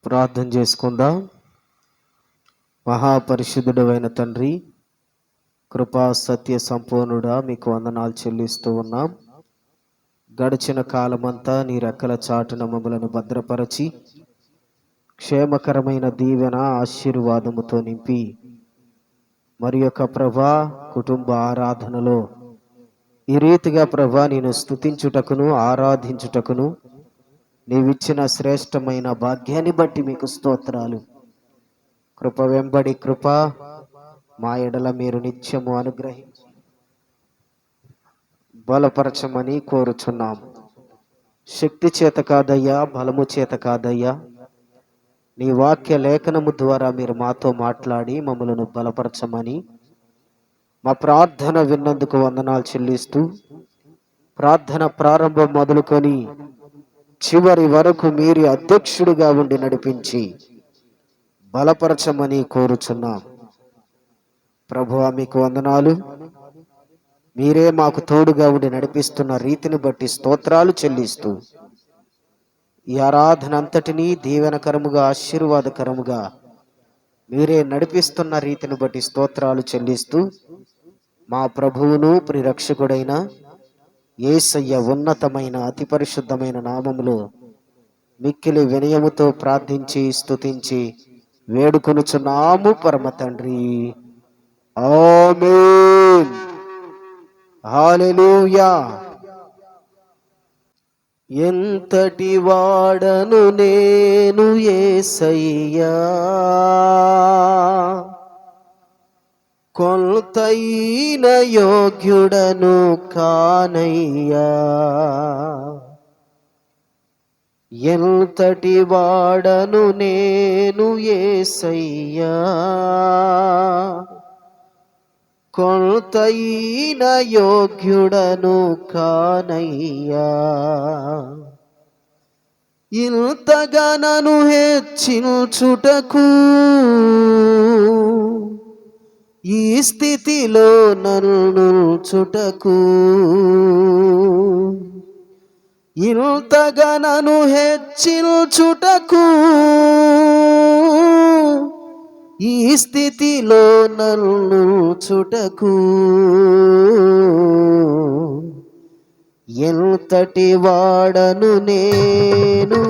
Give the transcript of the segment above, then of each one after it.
ప్రార్థన చేసుకుందాం. మహాపరిశుద్ధుడైన తండ్రి, కృపా సత్య సంపూర్ణుడా, మీకు వందనాలు చెల్లిస్తూ ఉన్నాం. గడిచిన కాలమంతా నీ రెక్కల చాటున మమ్మలను భద్రపరచి క్షేమకరమైన దీవెన ఆశీర్వాదముతో నింపి మరి యొక్క ప్రభా కుటుంబ ఆరాధనలో ఈ రీతిగా ప్రభా నేను స్తుతించుటకును ఆరాధించుటకును నీవిచ్చిన శ్రేష్టమైన భాగ్యాన్ని బట్టి మీకు స్తోత్రాలు. కృప వెంబడి కృప మా ఎడల మీరు నిత్యము అనుగ్రహించి బలపరచమని కోరుచున్నాం. శక్తి చేత కాదయ్యా, బలము చేత కాదయ్యా, నీ వాక్య లేఖనము ద్వారా మీరు మాతో మాట్లాడి మమ్మలను బలపరచమని మా ప్రార్థన విన్నందుకు వందనాలు చెల్లిస్తూ, ప్రార్థన ప్రారంభం మొదలుకొని చివరి వరకు మీరు అధ్యక్షుడిగా ఉండి నడిపించి బలపరచమని కోరుచున్నాం. ప్రభువా, మీకు వందనాలు. మీరే మాకు తోడుగా ఉండి నడిపిస్తున్న రీతిని బట్టి స్తోత్రాలు చెల్లిస్తూ, ఈ ఆరాధన అంతటినీ దీవెనకరముగా ఆశీర్వాదకరముగా మీరే నడిపిస్తున్న రీతిని బట్టి స్తోత్రాలు చెల్లిస్తూ, మా ప్రభువును ప్రిరక్షకుడైన యేసయ్య ఉన్నతమైన అతి పరిశుద్ధమైన నామములో మిక్కిలి వినయముతో ప్రార్థించి స్తుతించి వేడుకొనుచున్నాము పరమ తండ్రి. ఆమేన్. హల్లెలూయా. ఎంతటి వాడను నేను యేసయ్యా, కొల్తైన యోగ్యుడను కానయ్యా. ఎంతటి వాడను నేను యేసయ్యా, కొల్తైన యోగ్యుడను కానయ్యా. ఇంతగా నన్ను హెచ్చించుటకు ఈ స్థితిలో నన్ను చుటకు, ఇంతగా నన్ను హెచ్చించుటకు ఈ స్థితిలో నన్ను చుటకు, ఎంతటి వాడను నేను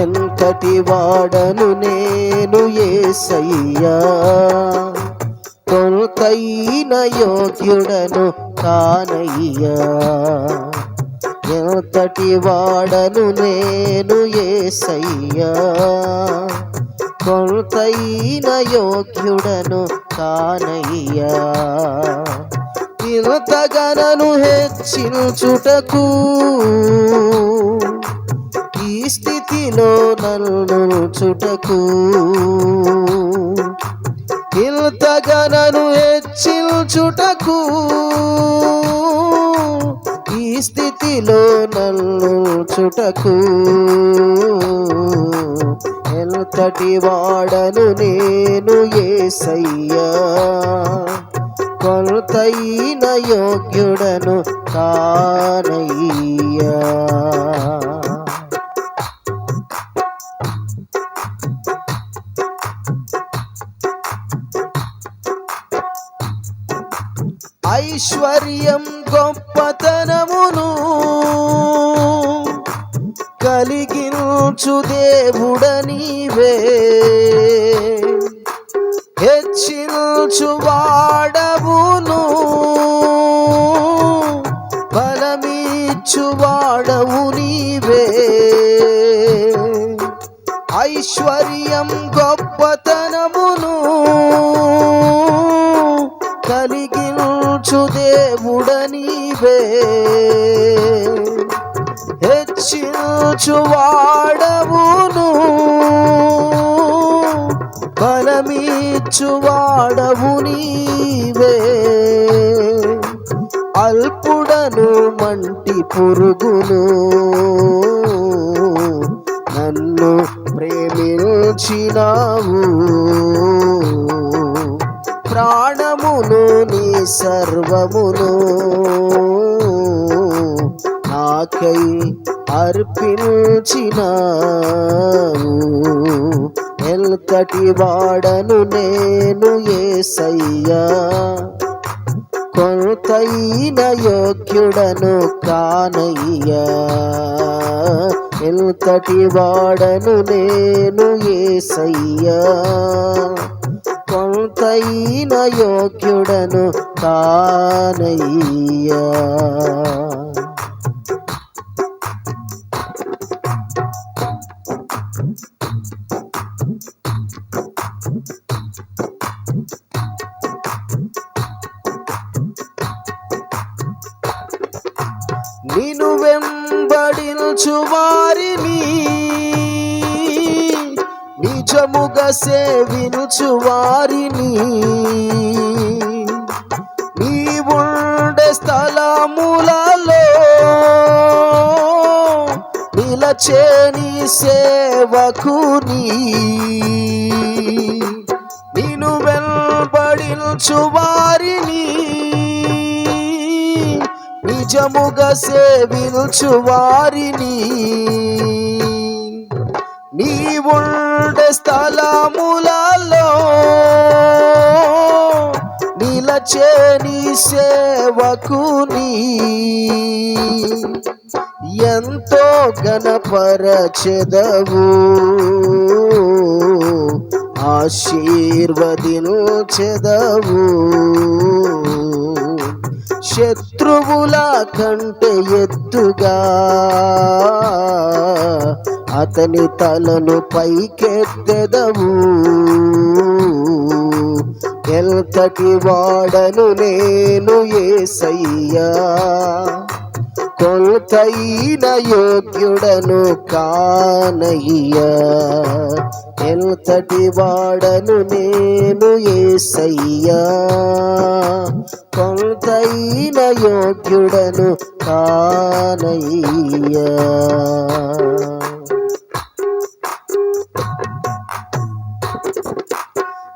ఎంతటి వాడను నేను యేసయ్యా, కొల్తైన యోగ్యుడను కానయ్యా. ఎంతటి వాడను నేను యేసయ్యా, కొల్తైన యోగ్యుడను కానయ్యా. ఇంతగా నన్ను హెచ్చించుటకు ఈ స్థితిలో నన్ను చుటకు, ఇంతగా నన్ను హెచ్చించుటకు ఈ స్థితిలో నన్ను చుటకు, ఎంతటి వాడను నేను యేసయ్యా, కొల్తైన యోగ్యుడను కానయ్యా. ఐశ్వర్యం గొప్పతనమును కలిగించు దేవుడ నీవే, హెచ్చించు వాడవును బలమిచ్చు వాడవు నీవే. ఐశ్వర్యం గొప్పతనమును కలిగించు దేవుడ నీవే, హెచ్చించు వాడవును బలమిచ్చు వాడవు నీవే. అల్పుడను మంటి పురుగును నన్ను ప్రేమించినావు, సర్వమును నాకై అర్పించినావు. ఎంతటి వాడను నేను యేసయ్యా, కొంతైన యోగ్యుడను కానయ్యా. ఎంతటి వాడను నేను యేసయ్యా, కొంతైన యోగ్యుడను కానయ్యా. నిన్ను వెంబడించు వారిని నిజముగా సేవించు వారిని నీవుండే స్థలములలో నిలచే నీ సేవకుని. నిన్ను వెంబడించు వారిని నిజముగా సేవించు వారిని నీవుండే స్థలములలో నిలచే నీ సేవకుని. ఎంతో ఘనపరచెదవు, ఆశీర్వదించెదవు. శత్రువుల కంటే ఎత్తుగా అతని తలను పైకెత్తెదవు. ఎంతటి వాడను నేను యేసయ్యా, కొంతైన యోగ్యుడను కానయ్యా. ఎంతటి వాడను నేను యేసయ్యా, కొంతైన యోగ్యుడను కానయ్యా.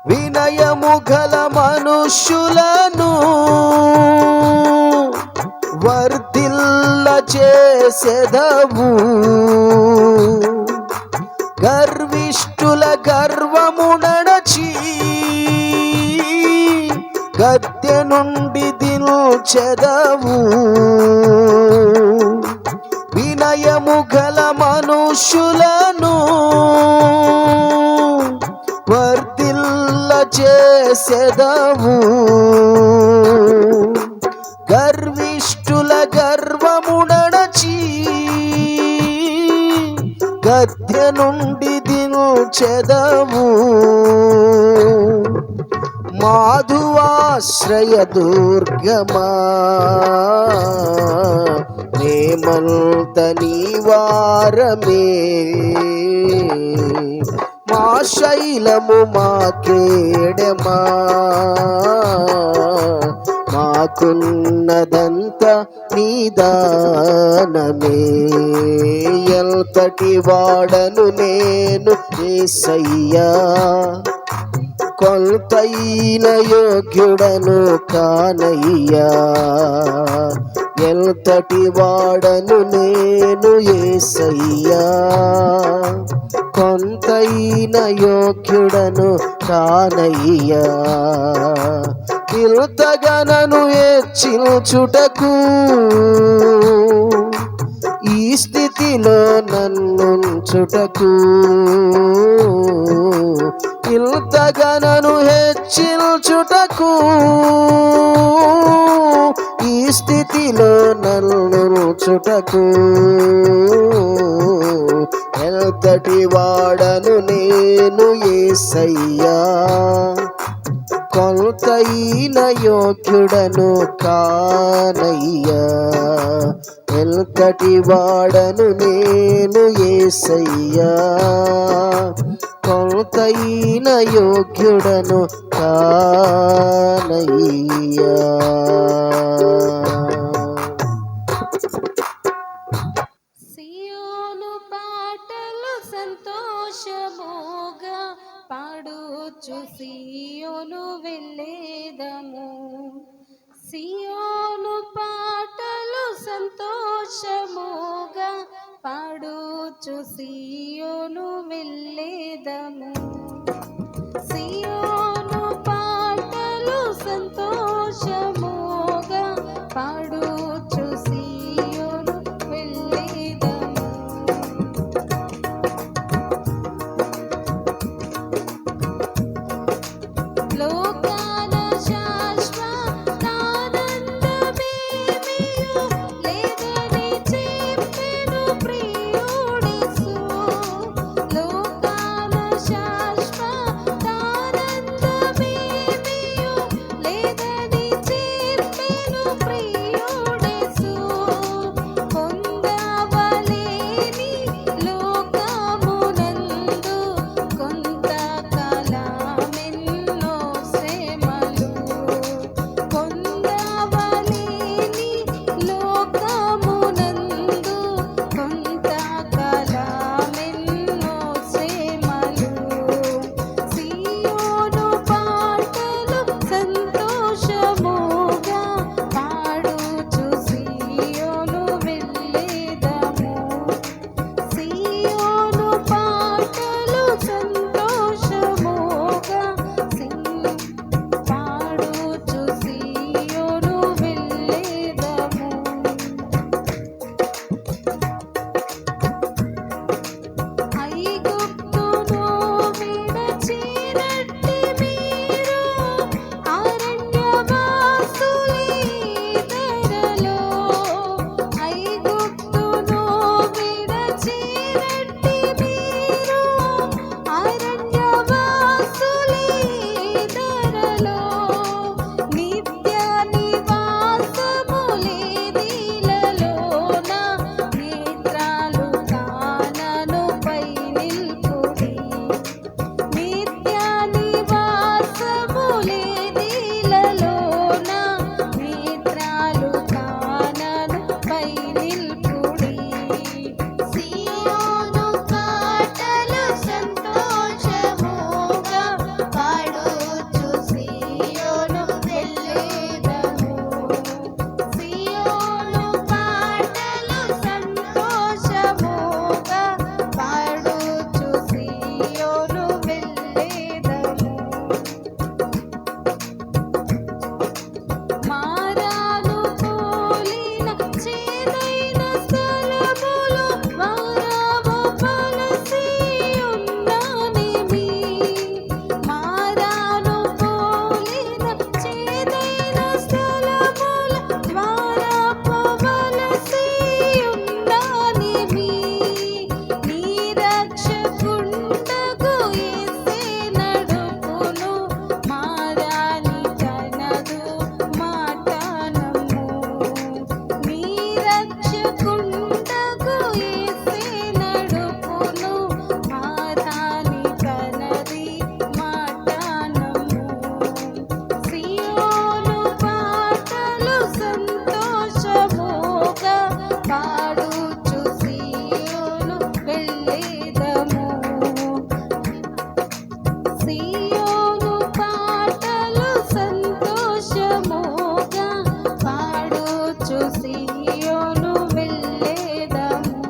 వినయము గల మనుష్యులను వర్ధిల్ల చేసెదవు. గర్విష్ఠుల గర్వము నడచి గద్దె నుండి దిల్చెదవు. వినయము గల మనుష్యులను వర్ధిల్ల చేసెదవు. గర్విష్ఠుల గర్వము నడచి గద్దె నుండి దిల్చెదవు. మాధువాశ్రయ దుర్గమా మేమంత నీవారమే. మా శైలము మా కేడమా మాకున్నదంత నీదానమే. ఎంతటి వాడను నేను యేసయ్యా, కొంతైన యోగ్యుడను కానయ్యా. ఎంతటి వాడను నేను యేసయ్యా, కొంతైన యోగ్యుడను కానయ్యా. ఇంతగనను హెచ్చించుటకు ఈ స్థితిలో నన్నుంచుటకు. ఇంతగనను హెచ్చించుటకు ఈ స్థితిలో నన్నుంచుటకు. ఎంతటి వాడను నేను యేసయ్యా, కొంతైన యోగ్యుడను కానయ్యా. ఎంతటి వాడను నేను యేసయ్యా, కొంతైన యోగ్యుడను కానయ్యా. సియోను పాటలు సంతోషముగా పాడుచు సియోను వెళ్ళేదము. సియోను పాటలు సంతోషముగా పాడుచు సియోను వెళ్ళేదము. సియోను పాటలు సంతోషముగా పాడుచు సియోను వెళ్ళేదము. లోకాన శాశ్వతానందమేమియు లేదని చెప్పెను ప్రియుడేసు. లోకాన శాశ్వతానందమేమియు లేదని చెప్పెను ప్రియుడేసు. పొందవలేని లోకమునందు కొంతకాలమెన్నో శ్రమలు. పొందవలేని లోకమునందు కొంతకాలమెన్నో శ్రమలు. సియోను పాటలు సంతోషముగా పాడుచు సియోను వెళ్ళేదము. సియోను పాటలు సంతోషముగా పాడుచు సియోను వెళ్ళేదము. ఐగుప్తును విడచినట్టి మీరు అరణ్యవాసులీదరలో. ఐగుప్తును విడచినట్టి మీరు అరణ్యవాసులీదరలో. నిత్య నివాసములేదిలలోన నేత్రాలు కానను పై నిల్పుడి. నిత్య నివాసములేదిలలోన నేత్రాలు కానను పై నిల్పుడి. సియోను పాటలు సంతోషముగా పాడుచు సియోను వెళ్ళేదము. సియోను పాటలు సంతోషముగా పాడుచు సియోను వెళ్ళేదము. మారాను పోలిన చేదైన స్థలములు వారావు పలసి ఉన్నానేమి. మారాను పోలిన చేదైన స్థలములు ద్వారాపు వలసి ఉన్నానేమి. నీ రక్షకుండగు యేసే నడుపును మారాని తనదు మాటానము. నీ రక్షకుండగు యేసే నడుపును మారాని తనది మాటానము. సియోను పాటలు సంతోషముగా పాడుచు సియోను వెళ్ళేదము. సియోను పాటలు సంతోషముగా పాడుచు సియోను వెళ్ళేదము.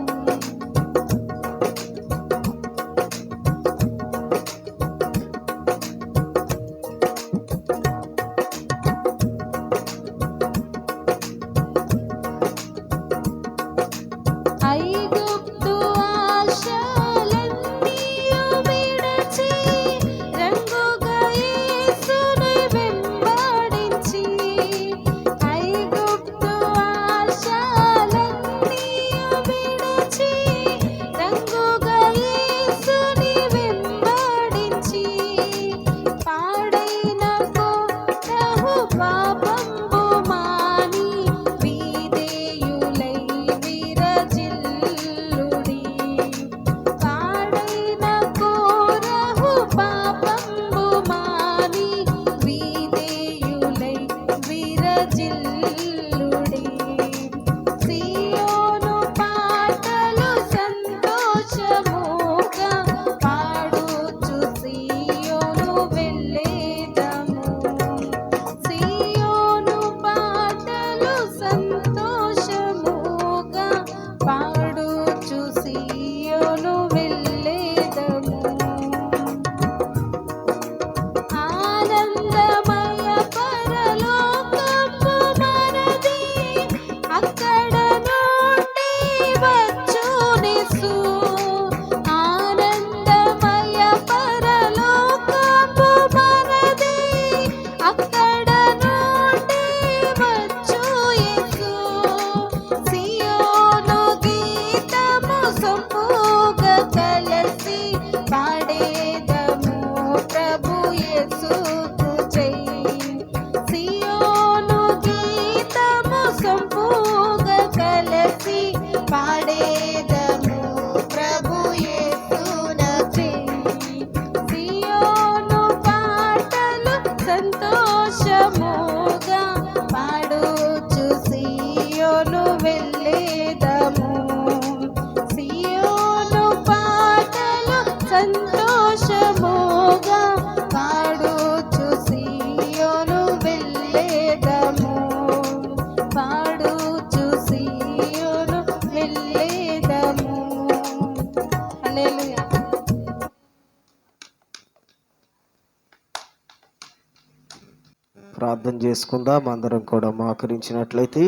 ప్రార్థన చేసుకుందాం. అందరం కూడా మోకరించినట్లయితే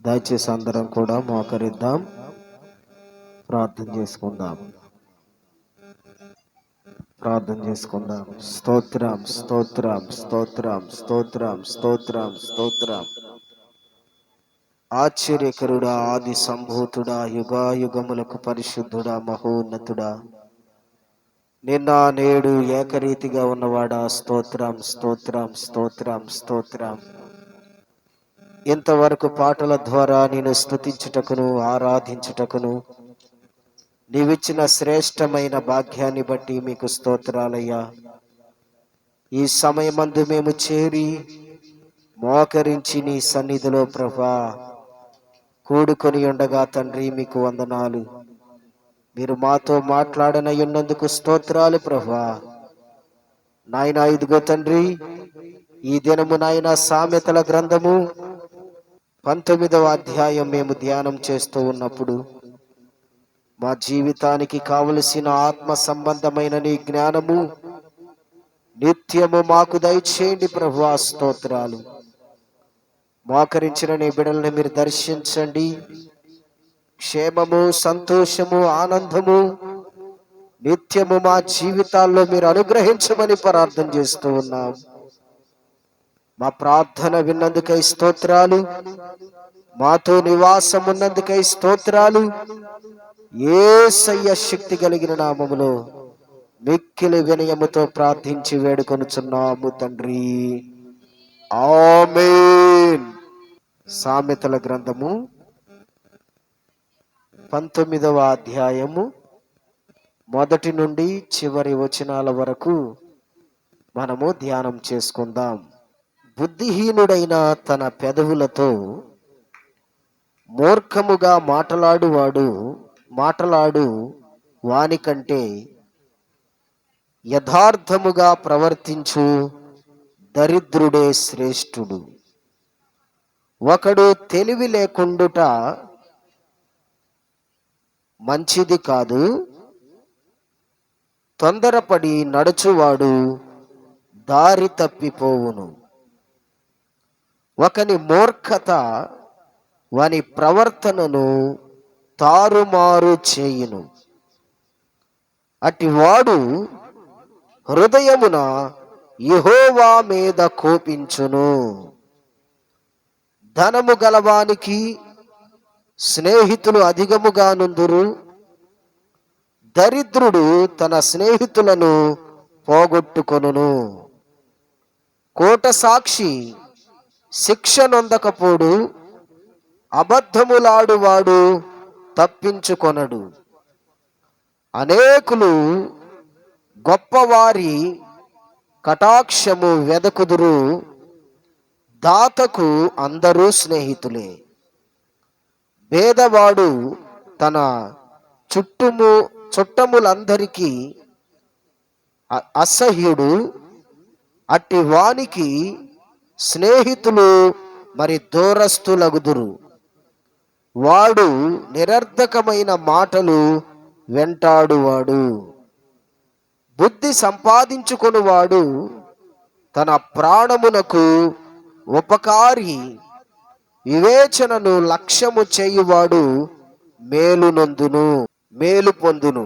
దయచేసి అందరం కూడా మోకరిద్దాం, ప్రార్థన చేసుకుందాం. ప్రార్థన చేసుకుందాం. స్తోత్రం స్తోత్రం స్తోత్రం స్తోత్రం స్తోత్రం స్తోత్రం. ఆశ్చర్యకరుడా, ఆది సంభూతుడా, యుగాయుగములకు పరిశుద్ధుడా, మహోన్నతుడా, నిన్న నేడు ఏకరీతిగా ఉన్నవాడా, స్తోత్రం స్తోత్రం స్తోత్రం స్తోత్రం. ఇంతవరకు పాటల ద్వారా నేను స్తుతించుటకును ఆరాధించుటకును నీవిచ్చిన శ్రేష్టమైన భాగ్యాన్ని బట్టి మీకు స్తోత్రాలయ్యా. ఈ సమయమందు మేము చేరి మోకరించి నీ సన్నిధిలో ప్రభా కూడుకొని ఉండగా తండ్రి మీకు వందనాలు. మీరు మాతో మాట్లాడనయ్యున్నందుకు స్తోత్రాలు ప్రభా. నాయనా ఇదిగో తండ్రి, ఈ దినము నాయన సామెతల గ్రంథము 19వ అధ్యాయం మేము ధ్యానం చేస్తూ ఉన్నప్పుడు మా జీవితానికి కావలసిన ఆత్మ సంబంధమైన నీ జ్ఞానము నిత్యము మాకు దయచేయండి ప్రభువా. స్తోత్రాలు. మోకరించిన నీ బిడ్డల్ని మీరు దర్శించండి. క్షేమము, సంతోషము, ఆనందము నిత్యము మా జీవితాల్లో మీరు అనుగ్రహించమని ప్రార్థన చేస్తూ ఉన్నాం. మా ప్రార్థన విన్నందుకై స్తోత్రాలు. మాతో నివాసం ఉన్నందుకై స్తోత్రాలు. యేసయ్య శక్తి కలిగిన నామములో మిక్కిలి వినయముతో ప్రార్థించి వేడుకొనుచున్నాము తండ్రి, ఆమేన్. సామెతల గ్రంథము 19వ అధ్యాయము మొదటి నుండి చివరి వచనాల వరకు మనము ధ్యానం చేసుకుందాం. బుద్ధిహీనుడైన తన పెదవులతో మూర్ఖముగా మాటలాడు వానికంటే యథార్థముగా ప్రవర్తించు దరిద్రుడే శ్రేష్ఠుడు. ఒకడు తెలివి లేకుండుట మంచిది కాదు, తొందరపడి నడుచువాడు దారి తప్పిపోవును. ఒకని మూర్ఖత వాని ప్రవర్తనను తారుమారు చేయును. అటివాడు హృదయమున యెహోవా మీద కోపించును. ధనము గలవానికి స్నేహితులు అధికముగా నుందురు, దరిద్రుడు తన స్నేహితులను పోగొట్టుకొనును. కోట సాక్షి శిక్ష నొందకపోడు, అబద్ధములాడువాడు తప్పించుకొనడు. అనేకులు గొప్పవారి కటాక్షము వెదకుదురు, దాతకు అందరూ స్నేహితులే. పేదవాడు తన చుట్టములందరికీ అసహ్యుడు, అట్టి వానికి స్నేహితులు మరి దూరస్తులగుదురు. వాడు నిరర్ధకమైన మాటలు వెంటాడువాడు. బుద్ధి సంపాదించుకొనువాడు తన ప్రాణమునకు ఉపకారి. వివేచనను లక్ష్యము చేయువాడు మేలు పొందును.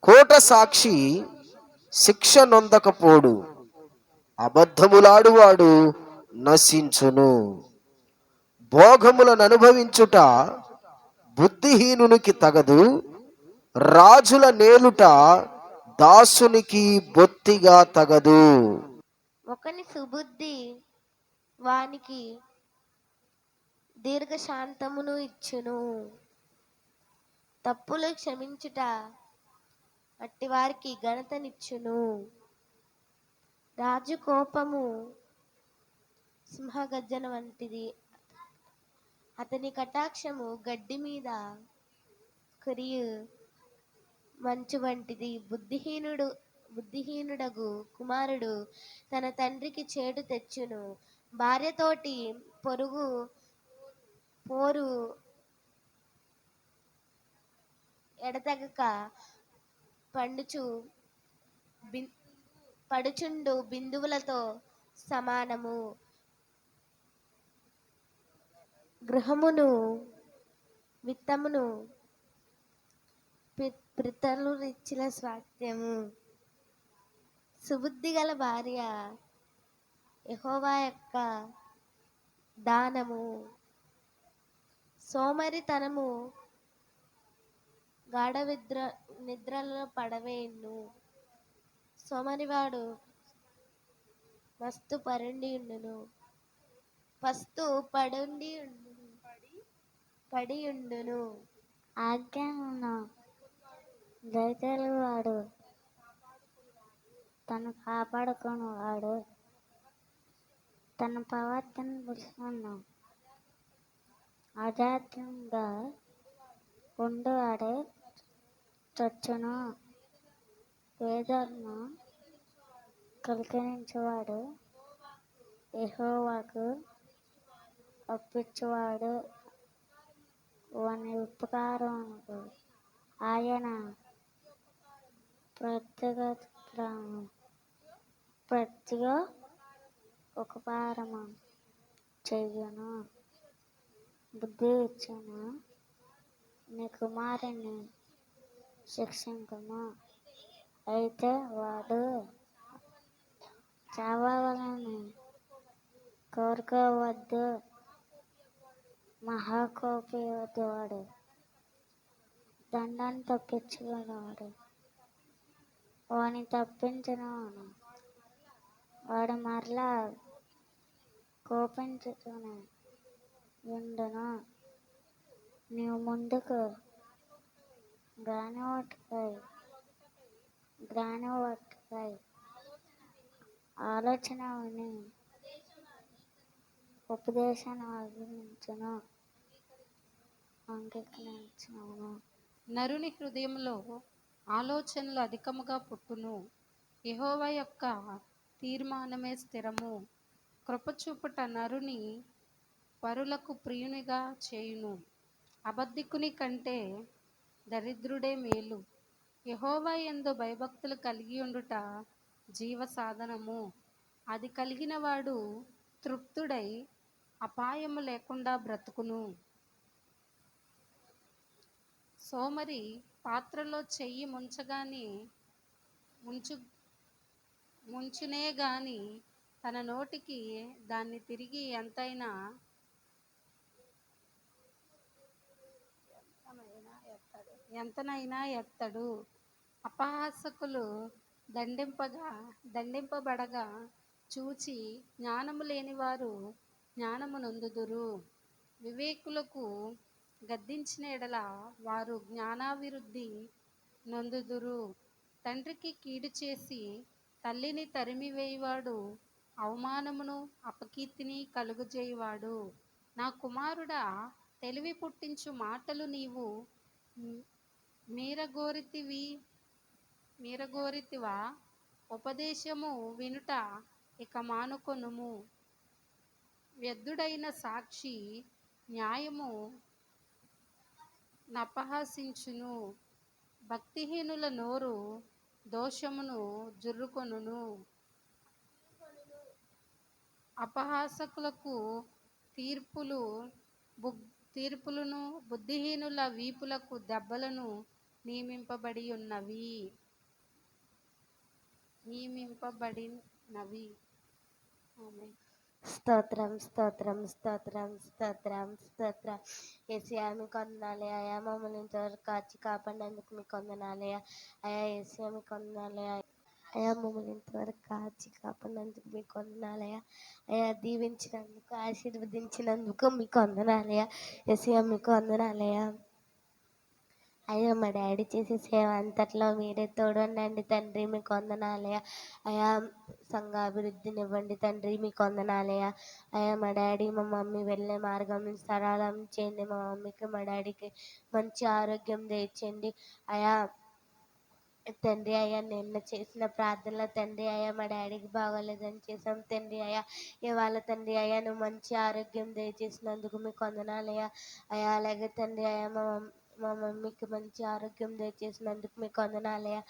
కోట సాక్షి శిక్ష నొందకపోడు, అబద్ధములాడువాడు నశించును. భోగములను అనుభవించుట బుద్ధిహీనునికి తగదు, రాజుల నేలుట దాసునికి బొత్తిగా తగదు. ఒకని సుబుద్ధి వానికి దీర్ఘశాంతమును ఇచ్చును. తప్పులు క్షమించుట అట్టివారికి ఘనతనిచ్చును. రాజు కోపము సింహగర్జన వంటిది, అతని కటాక్షము గడ్డి మీద కురియు మంచు వంటిది. బుద్ధిహీనుడగు కుమారుడు తన తండ్రికి చేడు తెచ్చును. భార్యతోటి పోరు ఎడతెగక పడుచుండు బిందువులతో సమానము. గృహమును విత్తమును పితరులు ఇచ్చిన స్వాస్థ్యము. సుబుద్ధి గల భార్య యెహోవా యొక్క దానము. సోమరితనము గాఢ నిద్రలో పడవేయును. సోమరివాడు మస్తు పడి ఉండును. ఆజ్ఞలను దయచేయువాడు తను కాపాడుకొనువాడు. తన ప్రవర్తన విషయంలో అజాగ్రత్తగా ఉండువాడే చచ్చును. పేదలను కనికరించువాడు యెహోవాకు అర్పించువాడు. వాని ఉపకారములకు ఆయన ప్రతిగా ఉపకారము చెయ్యును. బుద్ధి ఇచ్చిన నీ కుమారుని శిక్షించుము, అయితే వాడు చావవలెనని కోరుకోవద్దు. మహాకోపివాడు దండన తప్పించుకున్నాడు. వాని తప్పించును వాడు మరలా కోపించుతూనే ఉండును. నీవు ముందుకు జ్ఞానవట్టుకై ఆలోచన విని ఉపదేశాన్ని అంగీకరించును. నరుని హృదయంలో ఆలోచనలు అధికముగా పుట్టును. యెహోవా యొక్క తీర్మానమే స్థిరము. కృపచూపుట నరుని పరులకు ప్రియునిగా చేయును. అబద్ధికుని కంటే దరిద్రుడే మేలు. యెహోవా యందు భయభక్తులు కలిగి ఉండుట జీవ సాధనము. అది కలిగిన వాడు తృప్తుడై అపాయము లేకుండా బ్రతుకును. సోమరి పాత్రలో చెయ్యి ముంచునే గాని తన నోటికి దాన్ని తిరిగి ఎంతనైనా ఎత్తడు. అపహాసకులు దండింపబడగా చూచి జ్ఞానము లేనివారు జ్ఞానము నొందుదురు. వివేకులకు గద్దించిన ఎడల వారు జ్ఞానాభివృద్ధి నొందుదురు. తండ్రికి కీడు చేసి తల్లిని తరిమివేయువాడు అవమానమును అపకీర్తిని కలుగజేయువాడు. నా కుమారుడా, తెలివి పుట్టించు మాటలు నీవు మీరగోరితివా? ఉపదేశము వినుట ఇక మానుకొనుము. వ్యర్థుడైన సాక్షి న్యాయము నపహసించును. భక్తిహీనుల నోరు దోషమును జుర్రుకొనును. అపహాసకులకు తీర్పులను బుద్ధిహీనుల వీపులకు దెబ్బలను నియమింపబడినవి. ఆమేన్. స్తోత్రం స్తోత్రం స్తోత్రం స్తోత్రం స్తోత్రం. యేసయ్యా మీకు వందనాలే అయ్యా. మమ్మల్ని ఇంతవరకు కాచి కాపాడినందుకు మీకు వందనాలే అయ్యా. యేసయ్యా మీకు వందనాలే అయ్యా. మమ్మల్ని ఇంతవరకు కాచి కాపాడినందుకు మీకు వందనాలయ్యా అయ్యా. దీవించినందుకు ఆశీర్వదించినందుకు మీకు వందనాలయ్యా. యేసయ్యా మీకు వందనాలయ్యా అయ్యా. మా డాడీ చేసే సేవ అంతట్లో మీరే తోడుండండి తండ్రి. మీకు వందనాలయ్యా అయ్యా. సంఘాభివృద్ధినివ్వండి తండ్రి. మీకు వందనాలయ్యా అయ్యా. మా డాడీ మా మమ్మీ వెళ్ళే మార్గం సరళం చేయండి. మా మమ్మీకి మా డాడీకి మంచి ఆరోగ్యం తెచ్చండి అయ్యా తండ్రి. అయ్యా నిన్న చేసిన ప్రార్థనలో తండ్రి అయ్యా మా డాడీకి బాగోలేదని చేసాం తండ్రి అయ్యా. ఇవాళ తండ్రి అయ్యా నువ్వు మంచి ఆరోగ్యం దయచేసినందుకు మీకు వందనాలయ్యా అయ్యా. అలాగే తండ్రి అయ్యా మా మమ్మీకి మంచి ఆరోగ్యం దయచేసినందుకు మీకు వందనాలయ్యా.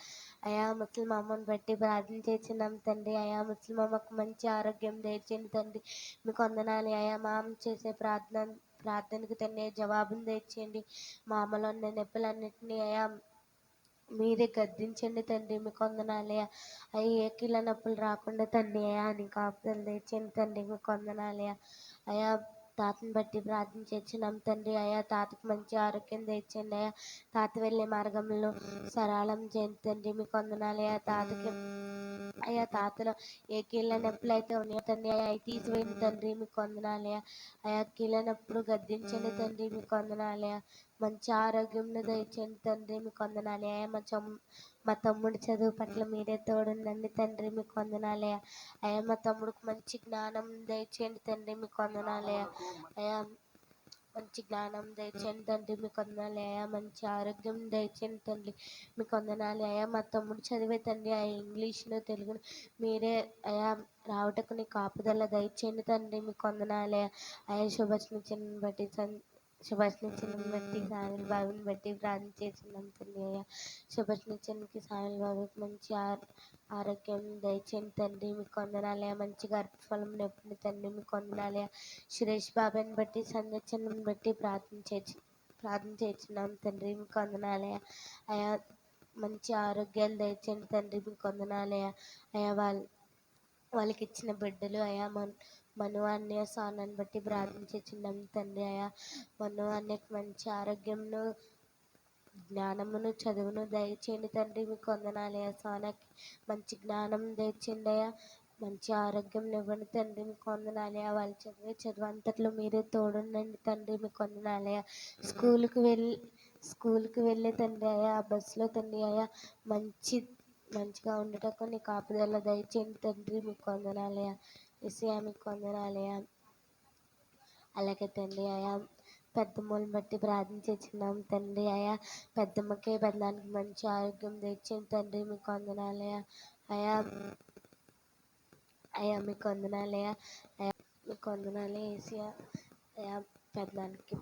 అయా ముసలి అమ్మని బట్టి ప్రార్థన చేసినాం తండ్రి. అయా ముసలి అమ్మకు మంచి ఆరోగ్యం దయచేయండి తండ్రి. మీకు వందనాలు అయా. మా అమ్మ చేసే ప్రార్థనకు తండ్రి జవాబును దయచేయండి. మా అమ్మలో ఉన్న నొప్పులన్నింటినీ అయా మీరే గద్దించండి తండ్రి. మీకు వందనాలయ్యా. అవి ఏ కీళ్ళ నొప్పులు రాకుండా తండ్రి అయా నీ కాపుదలు తెచ్చండి తండ్రి. మీకు వందనాలయ్యా. అయా తాతని బట్టి ప్రార్థన చేసినాం తండ్రి. అయా తాతకు మంచి ఆరోగ్యం తెచ్చండి అయా. తాత వెళ్ళే మార్గంలో సరళం చేయండి తండ్రి. మీకు వందనాలయ్యా. తాతకి అయా తాతలో ఏ కీళ్ళ నొప్పులు అయితే ఉన్నాయో తండ్రి అయా అవి తీసివేయండి తండ్రి. మీకు వందనాలయ్యా. అయా కీళ్ళ నొప్పులు గద్దించండి తండ్రి. మీకు వందనాలయ్యా. మంచి ఆరోగ్యం దయచేయండి తండ్రి. మీకు వందనాలయ్యా. మా తమ్ముడి చదువు పట్ల మీరే తోడుండండి తండ్రి. మీకు వందనాలయ్యా. అయ్యా మా తమ్ముడికి మంచి జ్ఞానం దయచేయండి తండ్రి. మీకు వందనాలయ్యా. అయా మంచి జ్ఞానం దయచేయండి తండ్రి. మీకు వందనాలయ్యా. మంచి ఆరోగ్యం దయచేయండి తండ్రి. మీకు వందనాలయ్యా. మా తమ్ముడు చదివే తండ్రి ఆ ఇంగ్లీష్ను తెలుగును మీరే అయా రావటకు నీ కాపుదల దయచేయండి తండ్రి. మీకు వందనాలయ్యా. అయా శుభాషించని బట్టి శుభాషించని బట్టి సాయిల్ బాబుని బట్టి ప్రార్థన చేస్తున్నాం తండ్రి. అయ్యా శుభాషించనికి సాయిల్ బాబుకి మంచి ఆరోగ్యం దయచేయండి తండ్రి. మీకు వందనాలయ్యా. మంచి గర్భఫలం నొప్పిని తండ్రి. మీకు వందనాలయ్యా. సురేష్ బాబాని బట్టి సందర్శనం బట్టి ప్రార్థన చేస్తున్నాం తండ్రి. మీకు వందనాలయ్యా. అయా మంచి ఆరోగ్యాలు దయచేయండి తండ్రి. మీకు వందనాలయ్యా. అయా వాళ్ళకి ఇచ్చిన బిడ్డలు అయా మను అన్నయ్య సానాన్ని బట్టి ప్రార్థన చేస్తున్నాం తండ్రి. అయా మను అన్నయ్యకి మంచి ఆరోగ్యంను జ్ఞానమును చదువును దయచేయండి తండ్రి. మీకు వందనాలయ్యా. సానాకి మంచి జ్ఞానం దయచేయండి అయ్యా. మంచి ఆరోగ్యం ఇవ్వండి తండ్రి. మీకు వందనాలయ్యా. వాళ్ళు చదివే చదువు అంతట్లో మీరే తోడుండండి తండ్రి. మీకు వందనాలయ్యా. స్కూల్కి వెళ్ళే తండ్రి అయ్యా ఆ బస్సులో తండ్రి అయ్యా మంచిగా ఉండటకు నీ కాపుదల దయచేయండి తండ్రి. మీకు వందనాలయ్యా. యేసయ్యా మీకు వందనాలయ్యా. అలాగే తండ్రి అయా పెద్దమ్మని బట్టి ప్రార్థన చేస్తున్నాం తండ్రి. అయా పెద్దమ్మకి పెద్దదానికి మంచి ఆరోగ్యం తెచ్చింది తండ్రి. మీకు వందనాలయ్యా. అయా అయా మీకు వందనాలయ్యా. అయా మీకు వందనాలే యేసయ్యా. అయా పెద్దమ్మకి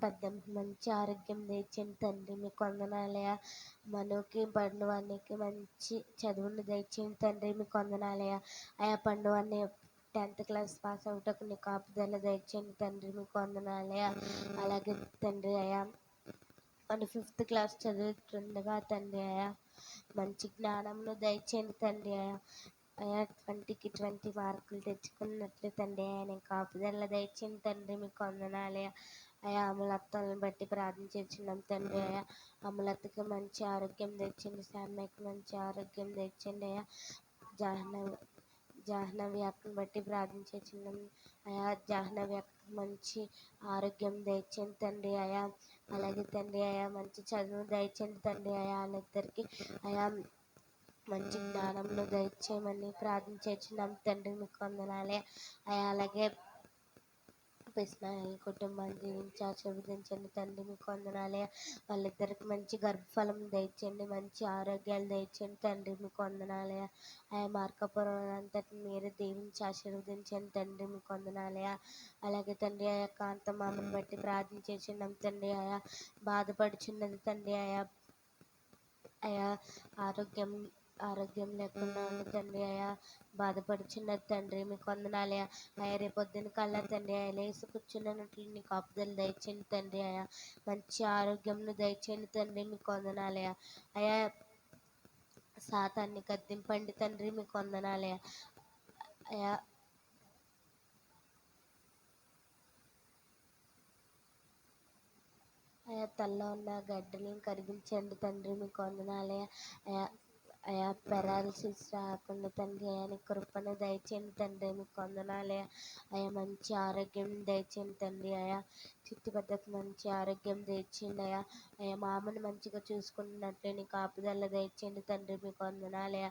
మంచి ఆరోగ్యం తెచ్చింది తండ్రి. మీకు వందనాలయ్యా. మనుకి పండువానికి మంచి చదువును దయచేయండి తండ్రి. మీకు వందనాలయ్యా. అయా పండువాన్ని 10th క్లాస్ పాస్ అవుటకు నీ కాపుదల దయచేయండి తండ్రి. మీకు వందనాలయ్యా. అలాగే తండ్రి అయా మన 5th క్లాస్ చదువుతుండగా తండ్రి అయా మంచి జ్ఞానంను దయచేయండి తండ్రి. అయా 20కి 20 మార్కులు తెచ్చుకున్నట్లు తండ్రి ఆయన కాపుదల దయచేయండి తండ్రి. మీకు వందనాలయ్యా. అయా అమలత్తలను బట్టి ప్రార్థన చేస్తున్నాం తండ్రి. అయా అమలత్తకి మంచి ఆరోగ్యం తెచ్చండి. శామ్యకి మంచి ఆరోగ్యం తెచ్చండి. అయా జాహ్నవి అక్కను బట్టి ప్రార్థన చేస్తున్నాం. అయా జాహ్నవి అక్కకు మంచి ఆరోగ్యం దయచేయండి తండ్రి. అయా అలాగే తండ్రి అయా మంచి చదువు దయచేయండి తండ్రి. అయా వాళ్ళిద్దరికి అయా మంచి జ్ఞానంలో దయచేయమని ప్రార్థన చేస్తున్నాం తండ్రి. మీకు వందనాలే. అయా అలాగే పిస్నాయల్ కుటుంబాన్ని దీవించి ఆశీర్వదించండి తండ్రి. మీకు వందనాలే. వాళ్ళిద్దరికి మంచి గర్భఫలం దయచేయండి. మంచి ఆరోగ్యాలు దయచేయండి తండ్రి. మీకు వందనాలే. ఆయా మార్కపురం అంతటి మీరు దీవించి ఆశీర్వదించండి తండ్రి. మీకు వందనాలే. అలాగే తండ్రి ఆయా కాంతమామని బట్టి ప్రార్థన చేస్తున్నాం తండ్రి. ఆయా బాధపడుచున్నది తండ్రి. అయా ఆరోగ్యం లేకుండా ఉంది తండ్రి. అయా బాధపడుచున్నది తండ్రి. మీకు వందనాలయ. అయా రేపొద్దున కల్లా తండ్రి అయా లేసి కూర్చున్నట్లు నీ కాపుదలు దయచేయండి తండ్రి. అయా మంచి ఆరోగ్యంను దయచేయండి తండ్రి. మీకు వందనాలయ. అయా సాతాన్ని గద్దింపండి తండ్రి. మీకు వందనాలయ. అయా తల్లో ఉన్న గడ్డలను కరిగించండి తండ్రి. మీకు వందనాలయ. అయా అయా పెరాలసిస్ రాకుండా తండ్రి ఆయన కృపను దయచేయండి తండ్రి. మీకు వందనాలయ. అయా మంచి ఆరోగ్యం దయచేయండి తండ్రి. అయా చుట్టుపక్కలకు మంచి ఆరోగ్యం దయచేయండి. అయా మామని మంచిగా చూసుకున్నట్లు నీ కాపుదల దయచేయండి తండ్రి. మీకు వందనాలయ.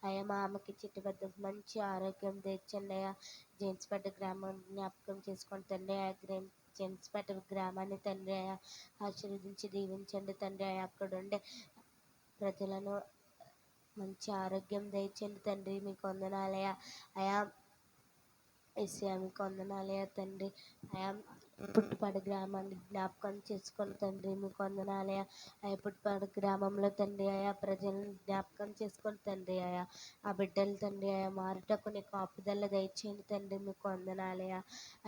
అయా మామకి చుట్టుపక్కలకు మంచి ఆరోగ్యం తెచ్చండి. అయా జేమ్స్పేట గ్రామం జ్ఞాపకం చేసుకోండి తండ్రి. జేమ్స్పేట గ్రామాన్ని తండ్రి అయా ఆశీర్వదించి దీవించండి తండ్రి. అయా అక్కడ ఉండే ప్రజలను మంచి ఆరోగ్యం దయచేయండి తండ్రి. మీకు వందనాలయ. అయా యేసయ్యా మీకు వందనాలయ తండ్రి. అయా పుట్టుపాడు గ్రామాన్ని జ్ఞాపకం చేసుకొని తండ్రి మీకు వందనాలయ. అయా పుట్టుపాడు గ్రామంలో తండ్రి అయా ప్రజలను జ్ఞాపకం చేసుకొని తండ్రి అయా ఆ బిడ్డలు తండ్రి అయా మారుటకు నీ కాపుదల దయచేయండి తండ్రి మీకు వందనాలయ.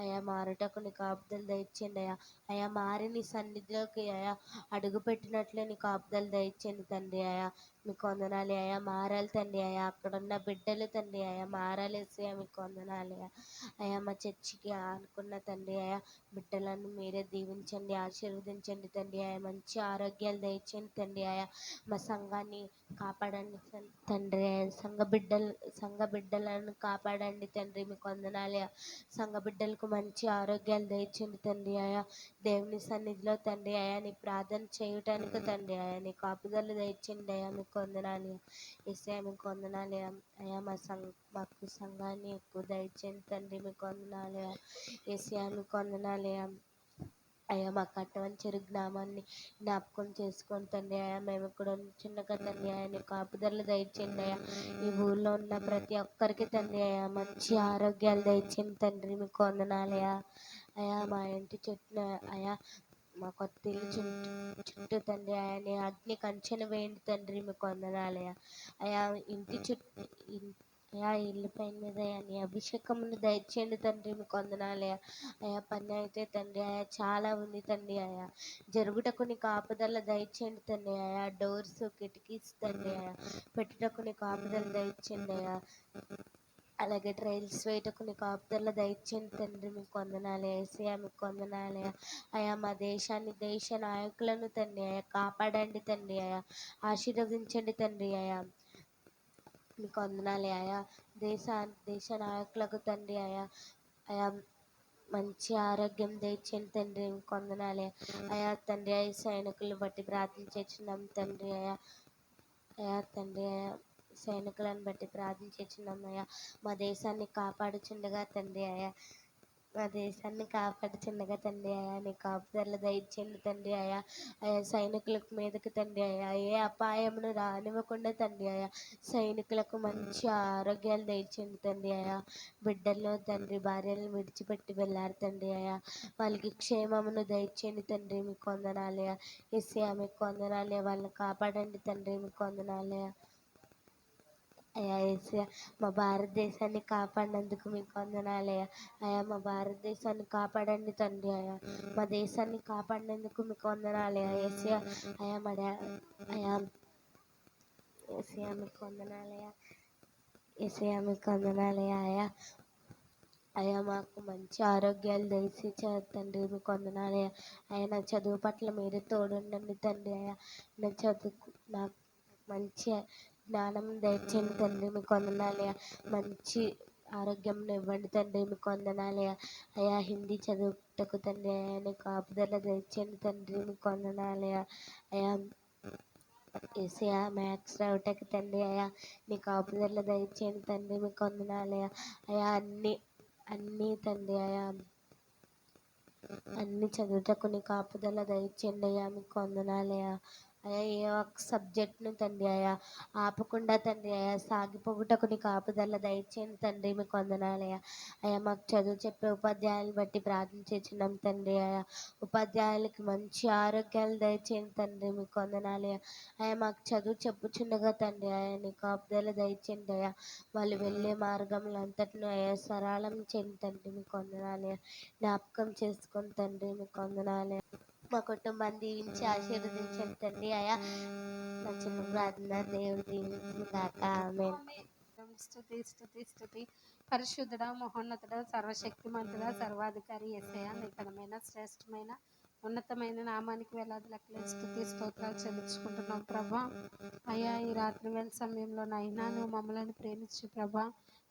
అయా మారుటకు నీ కాపుదల దయచేయండి అయా. అయా మారి నీ సన్నిధిలోకి అయా అడుగు పెట్టినట్లే నీ కాపుదల దయచేయండి తండ్రి అయా మీకు వందనాలి అయా. మారాలి తండ్రి అయా అక్కడున్న బిడ్డలు తండ్రి అయా మారాలేసి మీకు వందనాలయ. అయా మా చర్చికి అనుకున్న తండ్రి అయా బిడ్డలను మీరే దీవించండి, ఆశీర్వదించండి తండ్రి అయా. మంచి ఆరోగ్యాలు దయచేయండి తండ్రి అయా. మా సంఘాన్ని కాపాడండి తండ్రి అయా. సంఘ బిడ్డలను కాపాడండి తండ్రి మీకు వందనాలయ. సంఘ బిడ్డలకు మంచి ఆరోగ్యాలు దయచేయండి తండ్రి అయా. దేవుని సన్నిధిలో తండ్రి అయా నీ ప్రార్థన చేయటానికి తండ్రి అయా నీ కాపుదల దయచేయండి అయా మీకు వందనాలయ. యేసయ్యా మీకు వందనాలయ. అయా మాకు సంఘాన్ని ఎక్కువ దయచేయండి తండ్రి మీకు వందనాలయ. యేసయ్యా మీకు వందనాలయ. అయ్యా మా కట్టవంచెరు గ్రామాన్ని జ్ఞాపకం చేసుకోండి తండ్రి అయ్యా. మేము ఇక్కడ చిన్నగా తండ్రి అయ్యా నీ కాపుదలు దయచేయండి అయ్యా. ఈ ఊర్లో ఉన్న ప్రతి ఒక్కరికి తండ్రి అయ్యా మంచి ఆరోగ్యాలు దయచేయండి తండ్రి మీకు వందనాలయ. అయ్యా మా ఇంటి చుట్టూ అయ్యా మా కొత్త ఇల్లు చుట్టూ తండ్రి అయా నీ అగ్ని కంచెను వేయండి తండ్రి మీకు వందనాలయ. అయా ఇంటి చుట్టూ అయా ఇల్లు పైన మీద అయా నీ అభిషేకమును దయచేయండి తండ్రి మీకు వందనాలయ. అయా పని అయితే తండ్రి అయా చాలా ఉంది తండ్రి అయా జరుగుటకు నీ కాపుదల దయచేయండి తండ్రి అయా. డోర్స్ కిటికీస్ తండ్రి అయా పెట్టుటకు నీ కాపుదల దయచేయండి అయా. అలాగే ట్రైల్స్ వేయటకు నీ కాపుదల దయచేయండి తండ్రి మీకు వందనాలయ. యేసయ్యా మీకు వందనాలయ. అయా మా దేశాన్ని దేశ నాయకులను తండ్రి అయా కాపాడండి తండ్రి అయా ఆశీర్వదించండి తండ్రి అయా మీకు వందనాలే అయా. దేశ నాయకులకు తండ్రి అయా అయా మంచి ఆరోగ్యం దయచేయండి తండ్రి మీకు వందనాలే అయా. తండ్రి అయ్యా సైనికులను బట్టి ప్రార్థించున్నాం తండ్రి అయా. అయా తండ్రి అయా సైనికులను బట్టి ప్రార్థించున్నాం అయా. మా దేశాన్ని కాపాడుచుండగా తండ్రి అయా మా దేశాన్ని కాపాడుచుండగా తండ్రి అయా నీ కాపుదల దయచేయండి తండ్రి అయా. అయా సైనికుల మీదకి తండ్రి అయా ఏ అపాయమును రానివ్వకుండా తండ్రి అయా సైనికులకు మంచి ఆరోగ్యాలు దయచేయండి తండ్రి అయా. బిడ్డల్లో తండ్రి భార్యలను విడిచిపెట్టి వెళ్ళారు తండ్రి అయా వాళ్ళకి క్షేమమును దయచేయండి తండ్రి మీకు వందనాలయ. యేసయ్యా మీకు వందనాలయ. వాళ్ళని కాపాడండి తండ్రి మీకు వందనాలయ. అయా యేసయ్యా మా భారతదేశాన్ని కాపాడినందుకు మీకు వందనాలయ. అయా మా భారతదేశాన్ని కాపాడండి తండ్రి అయా. మా దేశాన్ని కాపాడినందుకు మీకు వందనాలయ. యేసయ్యా అయా అయా యేసయ్యా మీకు వందనాలయ. యేసయ్యా మీకు వందనాలయ అయా. అయా మాకు మంచి ఆరోగ్యాలు దయచేసి తండ్రి మీకు వందనాలయ. అయా నా చదువు పట్ల మీరే తోడుండండి తండ్రి అయా. నాకు మంచి జ్ఞానం దయచేయండి తండ్రి మీకు వందనాలయ. మంచి ఆరోగ్యం ఇవ్వండి తండ్రి మీకు వందనాలయ. అయా హిందీ చదువుటకు తండ్రి అయా నీ కాపుదల దయచేయండి తండ్రి మీకు వందనాలయ. అయా యేసయ్యా మ్యాథ్స్ రావటకు తండ్రి అయా నీ కాపుదల దయచేయండి తండ్రి మీకు వందనాలయ. అయా అన్నీ తండ్రి అయా అన్ని చదువుటకు నీ కాపుదల దయచేయండి అయ్యా మీకు వందనాలయ. అయా ఏ ఒక్క సబ్జెక్ట్ను తండ్రి అయా ఆపకుండా తండ్రి అయా సాగిపోగుటకు నీ కాపుదల దయచేయండి తండ్రి మీకు వందనాలయ. అయా మాకు చదువు చెప్పే ఉపాధ్యాయులను బట్టి ప్రార్థించున్నాం తండ్రి అయా. ఉపాధ్యాయులకి మంచి ఆరోగ్యాలు దయచేయండి తండ్రి మీకు వందనాలయ. అయా మాకు చదువు చెప్పుచుండగా తండ్రి అయా నీ కాపుదల దయచేయండి అయా. వాళ్ళు వెళ్ళే మార్గంలో అంతటిని అయా సరళం చేయండి తండ్రి మీకు వందనాలయ. జ్ఞాపకం చేసుకొని తండ్రి మీకు వందనాలయ. మా కుటుంబాన్ని దీవించి ఆశీర్వదించండి తండ్రి అయా. నా చిన్న ప్రార్థన దేవుడు దీవించిన కాక ఆమేన్. స్తుతి స్తుతి స్తుతి. పరిశుద్ధుడా మహోన్నతుడా సర్వశక్తిమంతుడా సర్వాధికారి యేసయ్యా నీ ఘనమైన శ్రేష్టమైన ఉన్నతమైన నామానికి వేలాది లెక్కలే స్తుతి స్తోత్రాలు చెల్లించుకుంటున్నాం ప్రభా. అయ్యా ఈ రాత్రి వేళ సమయంలో నైనా నువ్వు మమ్మల్ని ప్రేమించు ప్రభా.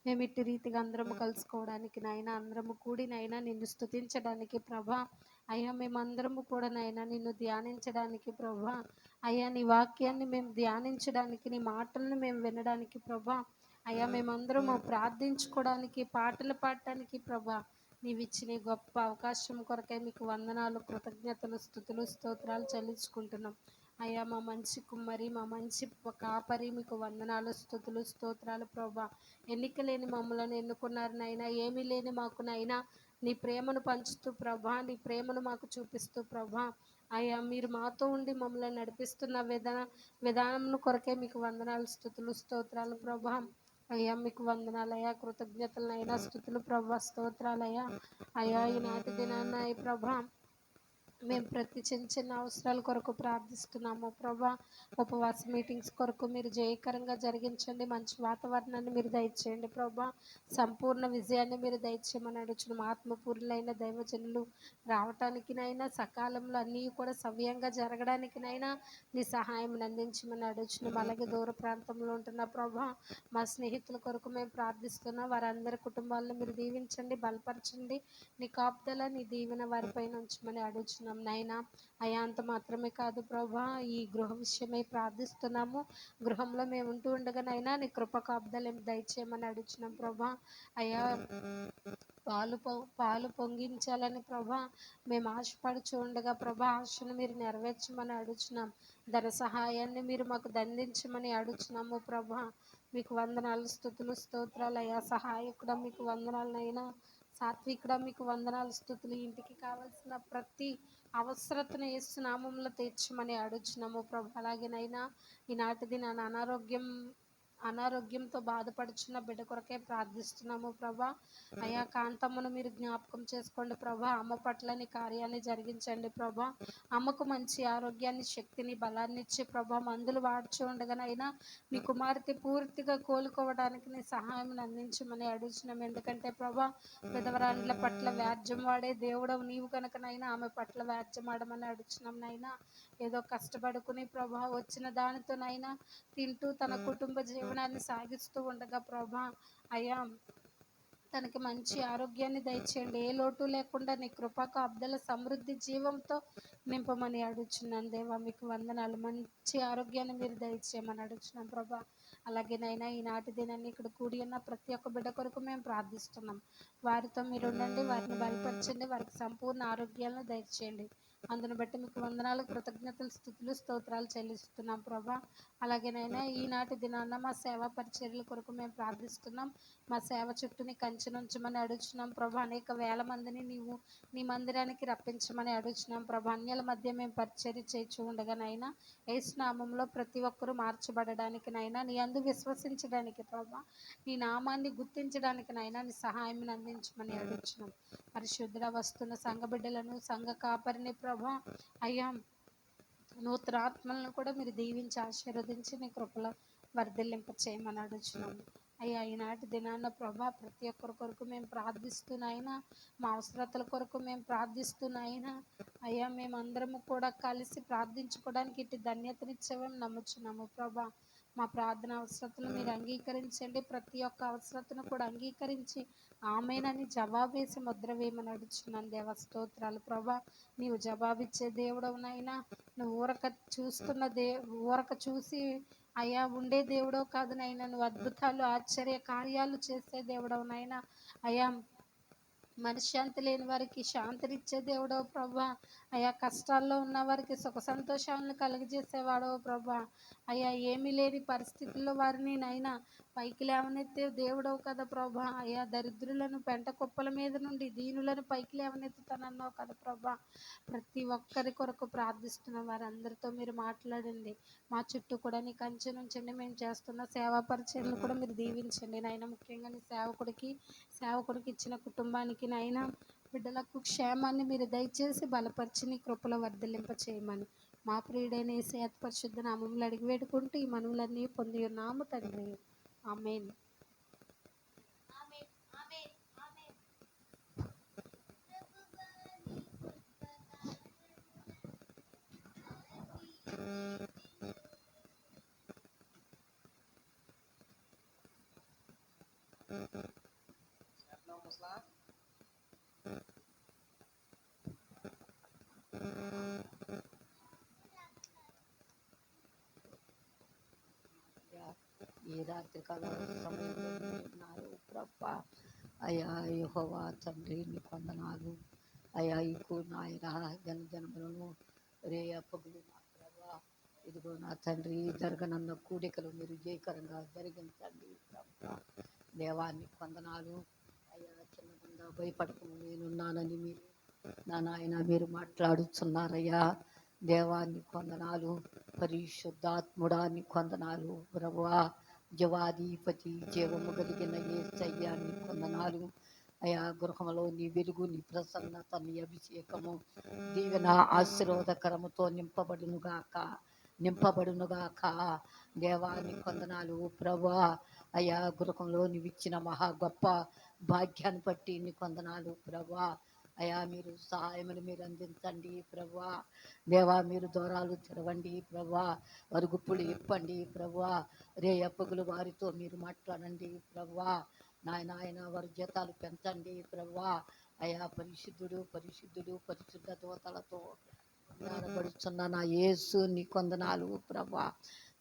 మేము ఇట్టి రీతిగా అందరము కలుసుకోవడానికి నైనా అందరము కూడి నైనా నిన్ను స్తుతించడానికి ప్రభా. అయ్యా మేమందరము కూడా నైనా నిన్ను ధ్యానించడానికి ప్రభా. అయ్యా నీ వాక్యాన్ని మేము ధ్యానించడానికి నీ మాటలను మేము వినడానికి ప్రభా. అయ్యా మేమందరము ప్రార్థించుకోవడానికి పాటలు పాడటానికి ప్రభా నీవు ఇచ్చిన గొప్ప అవకాశం కొరకై మీకు వందనాలు కృతజ్ఞతలు స్తుతులు స్తోత్రాలు చెల్లించుకుంటున్నాం. అయ్యా మా మంచి కుమ్మరి, మా మంచి కాపరి, మీకు వందనాలు, స్తుతులు, స్తోత్రాలు ప్రభా. ఎన్నిక లేని మమ్మలను ఎన్నుకున్నారు నైనా, ఏమీ లేని మాకు నైనా నీ ప్రేమను పంచుతూ ప్రభా, నీ ప్రేమను మాకు చూపిస్తూ ప్రభా, అయ్యా మీరు మాతో ఉండి మమ్మల్ని నడిపిస్తున్న విధానం కొరకే మీకు వందనాలు, స్తుతులు, స్తోత్రాలు ప్రభా. అయ్యా మీకు వందనాలయ్యా, కృతజ్ఞతలైనా, స్తుతులు ప్రభా, స్తోత్రాలయ్యా. అయ్యా ఈనాటి దినాన్న అయ్య ప్రభా, మేము ప్రతి చిన్న చిన్న అవసరాల కొరకు ప్రార్థిస్తున్నాము ప్రభా. ఉపవాస మీటింగ్స్ కొరకు మీరు జయకరంగా జరిగించండి, మంచి వాతావరణాన్ని మీరు దయచేయండి ప్రభా. సంపూర్ణ విజయాన్ని మీరు దయచేయమని అడుగుచున్నాం. ఆత్మపూర్ణులైన దైవజనులు రావటానికినైనా, సకాలంలో అన్నీ కూడా సవ్యంగా జరగడానికినైనా నీ సహాయం అందించమని అడుగుచున్నాం. అలాగే దూర ప్రాంతంలో ఉంటున్న ప్రభా, మా స్నేహితుల కొరకు మేము ప్రార్థిస్తున్నాం. వారందరి కుటుంబాలను మీరు దీవించండి, బలపరచండి. నీ కాపుదల, నీ దీవెన వారిపైన ఉంచమని అడుగుచున్నాం నైనా. అయా అంత మాత్రమే కాదు ప్రభా, ఈ గృహ విషయమై ప్రార్థిస్తున్నాము. గృహంలో మేము ఉంటూ ఉండగానైనా నీ కృప కాపుదల దయచేయమని అడుగుచున్నాం ప్రభా. అయా పాలు పొంగించాలని ప్రభా మేము ఆశపడుచు ఉండగా ప్రభా, ఆశను మీరు నెరవేర్చమని అడుగుచున్నాం. ధన సహాయాన్ని మీరు మాకు దండించమని అడుగుచున్నాము ప్రభా. మీకు వందనాలు, స్తుతులు, స్తోత్రాలు అయ్యా. సహాయకుడా మీకు వందనాలనైనా, సాత్వికుడా మీకు వందనాలు, స్తుతులు. ఇంటికి కావాల్సిన ప్రతి అవసరతను యేసు నామములో తీర్చమని అడుగుచున్నాము ప్రభు. అలాగేనైనా ఈనాటి దినాన అనారోగ్యంతో బాధపడుచున్న బిడ్డ కొరకే ప్రార్థిస్తున్నాము ప్రభా. అయా కాంతమ్మను మీరు జ్ఞాపకం చేసుకోండి ప్రభా. అమ్మ పట్ల నీ కార్యాన్ని జరిగించండి ప్రభా. అమ్మకు మంచి ఆరోగ్యాన్ని, శక్తిని, బలాన్ని ఇచ్చి ప్రభా, మందులు వాడుచు ఉండగానైనా మీ కుమార్తె పూర్తిగా కోలుకోవడానికి నీ సహాయం అందించమని అడుగుచున్నాం. ఎందుకంటే ప్రభా, విధవరాండ్ల పట్ల వ్యాజ్యం వాడే దేవుడవు నీవు కనుకనైనా ఆమె పట్ల వ్యాజ్యం ఆడమని అడుగుచున్నాం నైనా. ఏదో కష్టపడుకుని ప్రభా వచ్చిన దానితోనైనా తింటూ తన కుటుంబ జీవనాన్ని సాగిస్తూ ఉండగా ప్రభా, అయ్యా తనకి మంచి ఆరోగ్యాన్ని దయచేయండి. ఏ లోటు లేకుండా నీ కృపకు అబ్దల సమృద్ధి జీవంతో నింపమని అడుగుచున్నాను దేవా. మీకు వందనాలు. మంచి ఆరోగ్యాన్ని మీరు దయచేయమని అడుగుచున్నాం ప్రభా. అలాగేనైనా ఈనాటి దినాన్ని ఇక్కడ కూడి ఉన్న ప్రతి ఒక్క బిడ్డ కొరకు మేము ప్రార్థిస్తున్నాం. వారితో మీరు ఉండండి, వారిని బలపరచండి, వారికి సంపూర్ణ ఆరోగ్యాలను దయచేయండి. అందును బట్టి మీకు వందనాలు, కృతజ్ఞతలు, స్తుతులు, స్తోత్రాలు చెల్లిస్తున్నాం ప్రభా. అలాగేనైనా ఈనాటి దినాన్న మా సేవా పరిచర్యల కొరకు మేము ప్రార్థిస్తున్నాం. మా సేవ చుట్టూని కంచెనుంచమని అడుగుచున్నాం ప్రభా. అనేక వేల మందిని నీవు నీ మందిరానికి రప్పించమని అడుగుచున్నాం ప్రభా. అన్యుల మధ్య మేము పరిచర్య చేయించు ఉండగానైనా యేసు నామంలో ప్రతి ఒక్కరూ మార్చబడడానికినైనా, నీ అందు విశ్వసించడానికి ప్రభా, నీ నామాన్ని గుర్తించడానికినైనా నీ సహాయం అందించమని అడుగుచున్నాం. పరిశుద్ధ వస్తున్న సంఘ బిడ్డలను, సంఘ కాపరిని ప్రభా, అయ్యా నూతన ఆత్మలను కూడా మీరు దీవించి ఆశీర్వదించి నీ కృపలో వర్ధిల్లింప చేయమని అడుగుచున్నాము. అయ్యా ఈనాటి దినాన్న ప్రభా, ప్రతి ఒక్కరి కొరకు మేము ప్రార్థిస్తున్నాయినా, మా అవసరతల కొరకు మేము ప్రార్థిస్తున్నాయినా, అయ్యా మేమందరము కూడా కలిసి ప్రార్థించుకోవడానికి ఇటు ధన్యతనిచ్చేవని నమ్ముచున్నాము ప్రభా. మా ప్రార్థన అవసరతలు మీరు అంగీకరించండి. ప్రతి ఒక్క అవసరతను కూడా అంగీకరించి ఆమెనని జవాబు వేసి ముద్ర వేయమని అడుగుచున్నాను దేవ. స్తోత్రాలు ప్రభా. నీవు జవాబిచ్చే దేవుడవునైనా, నువ్వు ఊరక చూసి అయ్యా ఉండే దేవుడో కాదు నైనా, నువ్వు అద్భుతాలు, ఆశ్చర్య కార్యాలు చేసే దేవుడవునైనా, అయ్యా మనశ్శాంతి లేని వారికి శాంతినిచ్చే దేవుడో ప్రభా. అయ్యా కష్టాల్లో ఉన్న వారికి సుఖ సంతోషాలను కలుగజేసేవాడో ప్రభా. అయ్యా ఏమీ లేని పరిస్థితుల్లో వారిని నైనా పైకి లేవనెత్తే దేవుడవు కదా ప్రభా. అయ్యా దరిద్రులను పెంట కుప్పల మీద నుండి దీనులను పైకి లేవనెత్తుతానన్నావు కదా ప్రభా. ప్రతి ఒక్కరి కొరకు ప్రార్థిస్తున్న వారందరితో మీరు మాట్లాడండి. మా చుట్టూ కూడా నీ కంచె నుంచండి. మేము చేస్తున్న సేవా పరిచయలు కూడా మీరు దీవించండి నాయన. ముఖ్యంగా నీ సేవకుడికి ఇచ్చిన కుటుంబానికి నైనా బిడ్డలకు క్షేమాన్ని మీరు దయచేసి బలపరిచి నీ కృపలో వర్ధిల్లింప చేయమని మా ప్రియుడైన యేసయ్య అతి పరిశుద్ధ నామములో అడిగి వేడుకుంటూ ఈ మనవులన్నీ పొంది ఉన్నాము తండ్రి. ఆమేన్. ఈ రాత్రి కాల సమయంలో ఉన్నారు ప్రభా. అయా యెహోవా తండ్రి నీ వందనాలు. అయా ఈ నాయన జనములను రేయ పగులు నా ప్రభా ఇదిగో నా తండ్రి జరగనన్న కూడికలు మీరు జయకరంగా జరిగించండి ప్రభా. దేవాన్ని వందనాలు అయ్యా. చిన్నగుండా భయపడకము నేనున్నానని మీరు నా నాయన మీరు మాట్లాడుతున్నారయ్యా. దేవాన్ని వందనాలు, పరిశుద్ధాత్ముడాన్ని వందనాలు ప్రభువా. జవాధిపతి జీవము కలిగిన యేసయ్యాన్ని వందనాలు అయా. గృహంలో నీ వెలుగు, నీ ప్రసన్నత, నీ అభిషేకము, దీవెన, ఆశీర్వాదకరముతో నింపబడునుగాక. దేవాన్ని వందనాలు ప్రభువా. అయా గృహంలో నీవిచ్చిన మహా గొప్ప భాగ్యాన్ని బట్టి నీ వందనాలు ప్రభువా. అయా మీరు సహాయమును మీరు అందించండి ప్రభువా. దేవా మీరు దూరాలు తెరవండి ప్రభువా. వారి గుప్పులు ఇప్పండి ప్రభువా. రేయప్పగులు వారితో మీరు మాట్లాడండి ప్రభువా. నాయన వారి జీతాలు పెంచండి ప్రభువా. అయా పరిశుద్ధుడు పరిశుద్ధుడు పరిశుద్ధ దూతలతో జ్ఞానపడుచున్న నా యేసు నీ కొందనాలు ప్రభా.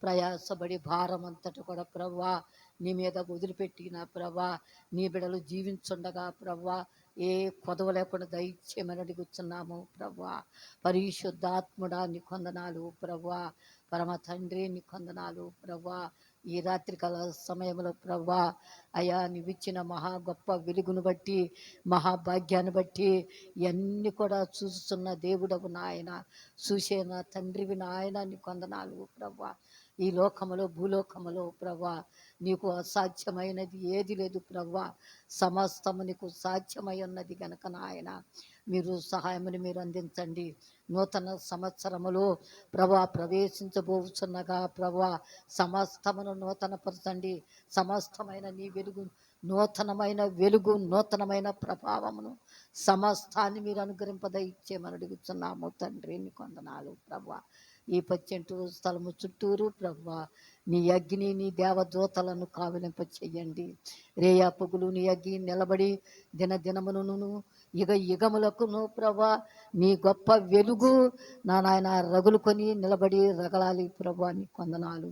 ప్రయాసపడి భారం అంతటి కూడా ప్రభా నీ మీద వదిలిపెట్టిన ప్రభా. నీ బిడలు జీవించుండగా ప్రభా ఏ కొదవ లేకుండా దయచేయమని అడుగుతున్నాము ప్రభా. పరిశుద్ధాత్ముడా నీ కొందనాలు ప్రభా. పరమ తండ్రి నీ కొందనాలు ప్రభా. ఈ రాత్రికాల సమయంలో ప్రభా అయా నీవిచ్చిన మహా గొప్ప వెలుగును బట్టి, మహాభాగ్యాన్ని బట్టి ఇవన్నీ కూడా చూస్తున్న దేవుడవు నాయన, చూసే నా తండ్రివి నాయన నీ కొందనాలు ప్రభా. ఈ లోకములో భూలోకములో ప్రభా నీకు అసాధ్యమైనది ఏది లేదు ప్రభా. సమస్తము నీకు సాధ్యమై ఉన్నది గనక నాయన మీరు సహాయముని మీరు అందించండి. నూతన సంవత్సరములో ప్రభా ప్రవేశించబోచున్నగా ప్రభా సమస్తమును నూతనపరచండి. సమస్తమైన నీ వెలుగు, నూతనమైన వెలుగు, నూతనమైన ప్రభావమును సమస్తాన్ని మీరు అనుగ్రహింపద ఇచ్చేమని అడుగుతున్నాము తండ్రి నీ కొందనాలు ప్రభా. ఈ 10 స్థలము చుట్టూరు ప్రభా నీ అగ్ని, నీ దేవదూతలను కావిలింప చెయ్యండి. రేయా పొగులు నీ అగ్ని నిలబడి దినదినమును యుగములకును ప్రభా నీ గొప్ప వెలుగు నా నాయన రగులుకొని నిలబడి రగలాలి ప్రభా నీ కొందనాలు.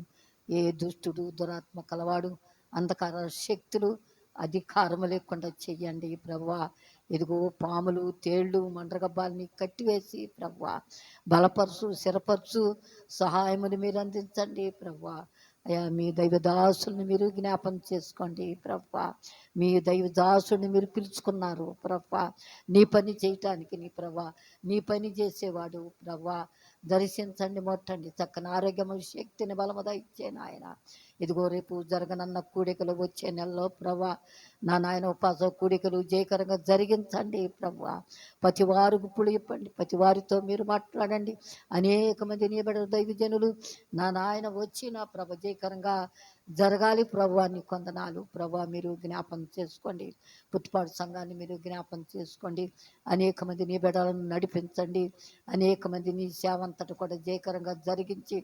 ఏ దుష్టుడు, దురాత్మ కలవాడు, అంధకార శక్తులు అధికారము లేకుండా చెయ్యండి ప్రభా. ఇదిగో పాములు, తేళ్లు, మండ్రగబ్బాలని కట్టివేసి ప్రభా బలపరుచు, స్థిరపరచు, సహాయముని మీరు అందించండి ప్రభా. అయా మీ దైవదాసుని మీరు జ్ఞాపం చేసుకోండి ప్రభా. మీ దైవదాసుని మీరు పిలుచుకున్నారు ప్రభా నీ పని చేయటానికి. నీ ప్రభా నీ పని చేసేవాడు ప్రభా. దర్శించండి, మొట్టండి, చక్కని ఆరోగ్యము, శక్తిని, బలము దయచే నాయన. ఇదిగో రేపు జరగనన్న కూడికలు వచ్చే నెలలో ప్రభా నా నాయన ఉపాస కూడికలు జయకరంగా జరిగించండి ప్రభా. ప్రతివారు గుప్పులు ఇప్పండి, ప్రతివారితో మీరు మాట్లాడండి. అనేక మంది నిలబడిన దైవజనులు నా నాయన వచ్చి నా ప్రభ జయకరంగా జరగాలి ప్రభా నీ కొందనాలు ప్రభా. మీరు జ్ఞాపం చేసుకోండి. పుట్టుపాడు సంఘాన్ని మీరు జ్ఞాపం చేసుకోండి. అనేక మంది నీ బిడ్డలను నడిపించండి. అనేక మంది నీ సేవ అంతటి కూడా జయకరంగా జరిగించి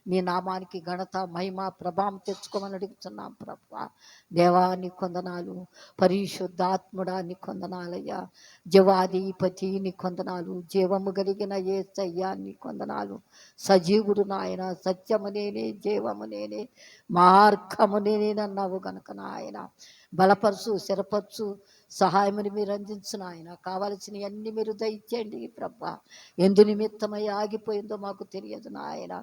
నీ నామానికి ఘనత, మహిమ, ప్రభావం తెచ్చుకోమని అడుగుతున్నాం ప్రభా. దేవాన్ని కొందనాలు, పరిశుద్ధాత్ముడా నీ కొందనాలయ్యా. జవాధిపతి నీ కొందనాలు, జీవము కలిగిన యేసయ్యా నీ కొందనాలు. సజీవుడు నాయన, సత్యము నేనే, జీవము నేనే, మార్గము నేనే అన్నావు గనక నాయన బలపరుచు, స్థిరపరచు, సహాయముని మీరు అందించిన ఆయన. కావలసిన అన్ని మీరు దయచేయండి ప్రభా. ఎందు నిమిత్తమై ఆగిపోయిందో మాకు తెలియదు నాయన.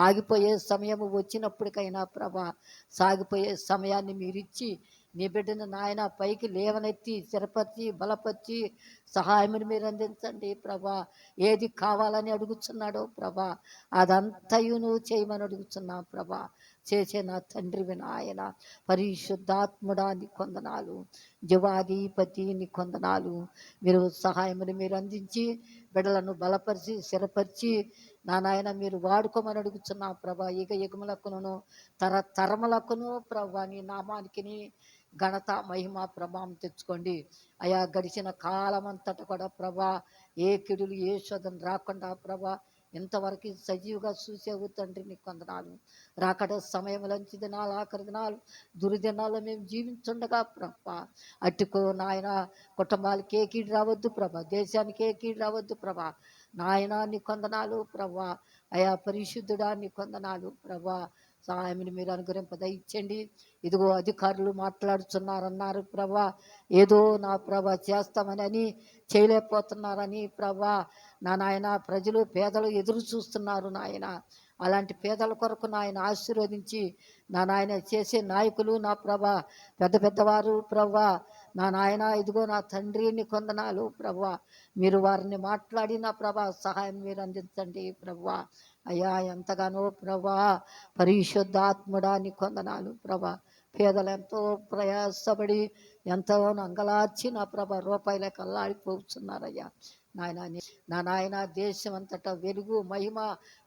ఆగిపోయే సమయము వచ్చినప్పటికైనా ప్రభా సాగిపోయే సమయాన్ని మీరిచ్చి నీ బిడ్డను నాయన పైకి లేవనెత్తి, స్థిరపరిచి, బలపరిచి, సహాయముని మీరు అందించండి ప్రభా. ఏది కావాలని అడుగుతున్నాడో ప్రభా అదంతయు నువ్వు చేయమని అడుగుతున్నావు ప్రభా. చేసే నా తండ్రివి నాయన, పరిశుద్ధాత్ముడా నీ కొందనాలు, జవాధిపతి నీ కొందనాలు. మీరు సహాయముని మీరు అందించి బిడ్డలను బలపరిచి, స్థిరపరిచి నా నాయన మీరు వాడుకోమని అడుగుతున్నావు ప్రభా. యుగములకును తరములకును ప్రభా నీ నామానికి ఘనత, మహిమ, ప్రభావం తెచ్చుకోండి అయా. గడిచిన కాలం అంతటా కూడా ప్రభా ఏ కిడులు, ఏ శోధన రాకుండా ప్రభా ఇంతవరకు సజీవుగా చూసేవు తండ్రి నీ కొందనాలు. రాకడ సమయంలోంచి దినాలు, ఆఖరి దినాలు, దుర్దినాల్లో మేము జీవించుండగా ప్రభా అట్టుకో నాయన కుటుంబాలకి ఏ కీడు రావద్దు ప్రభా. దేశానికి ఏ కీడు రావద్దు ప్రభా. నాయన నీ కొందనాలు ప్రభా. అయా పరిశుద్ధుడా నీ కొందనాలు ప్రభా. సహాయముని మీరు అనుగ్రహింపద ఇచ్చండి. ఇదిగో అధికారులు మాట్లాడుతున్నారన్నారు ప్రభా. ఏదో నా ప్రభా చేస్తామని చేయలేకపోతున్నారని ప్రభా నా నాయన ప్రజలు, పేదలు ఎదురు చూస్తున్నారు నాయన. అలాంటి పేదల కొరకు నాయన ఆశీర్వదించి నా నాయన చేసే నాయకులు నా ప్రభా, పెద్ద పెద్దవారు ప్రభా, నా నాయన ఇదిగో నా తండ్రిని కొందనాలు ప్రభా, మీరు వారిని మాట్లాడి నా ప్రభా సహాయం మీరు అందించండి ప్రభా. అయ్యా ఎంతగానో ప్రభా పరిశుద్ధాత్ముడా నీ కొందనాలు ప్రభా. పేదలు ఎంతో ప్రయాసపడి ఎంతో అంగలార్చి నా ప్రభా రూపాయలకు అల్లాడిపోతున్నారయ్యా నాయన. నా నాయన దేశం అంతటా వెలుగు మహిమ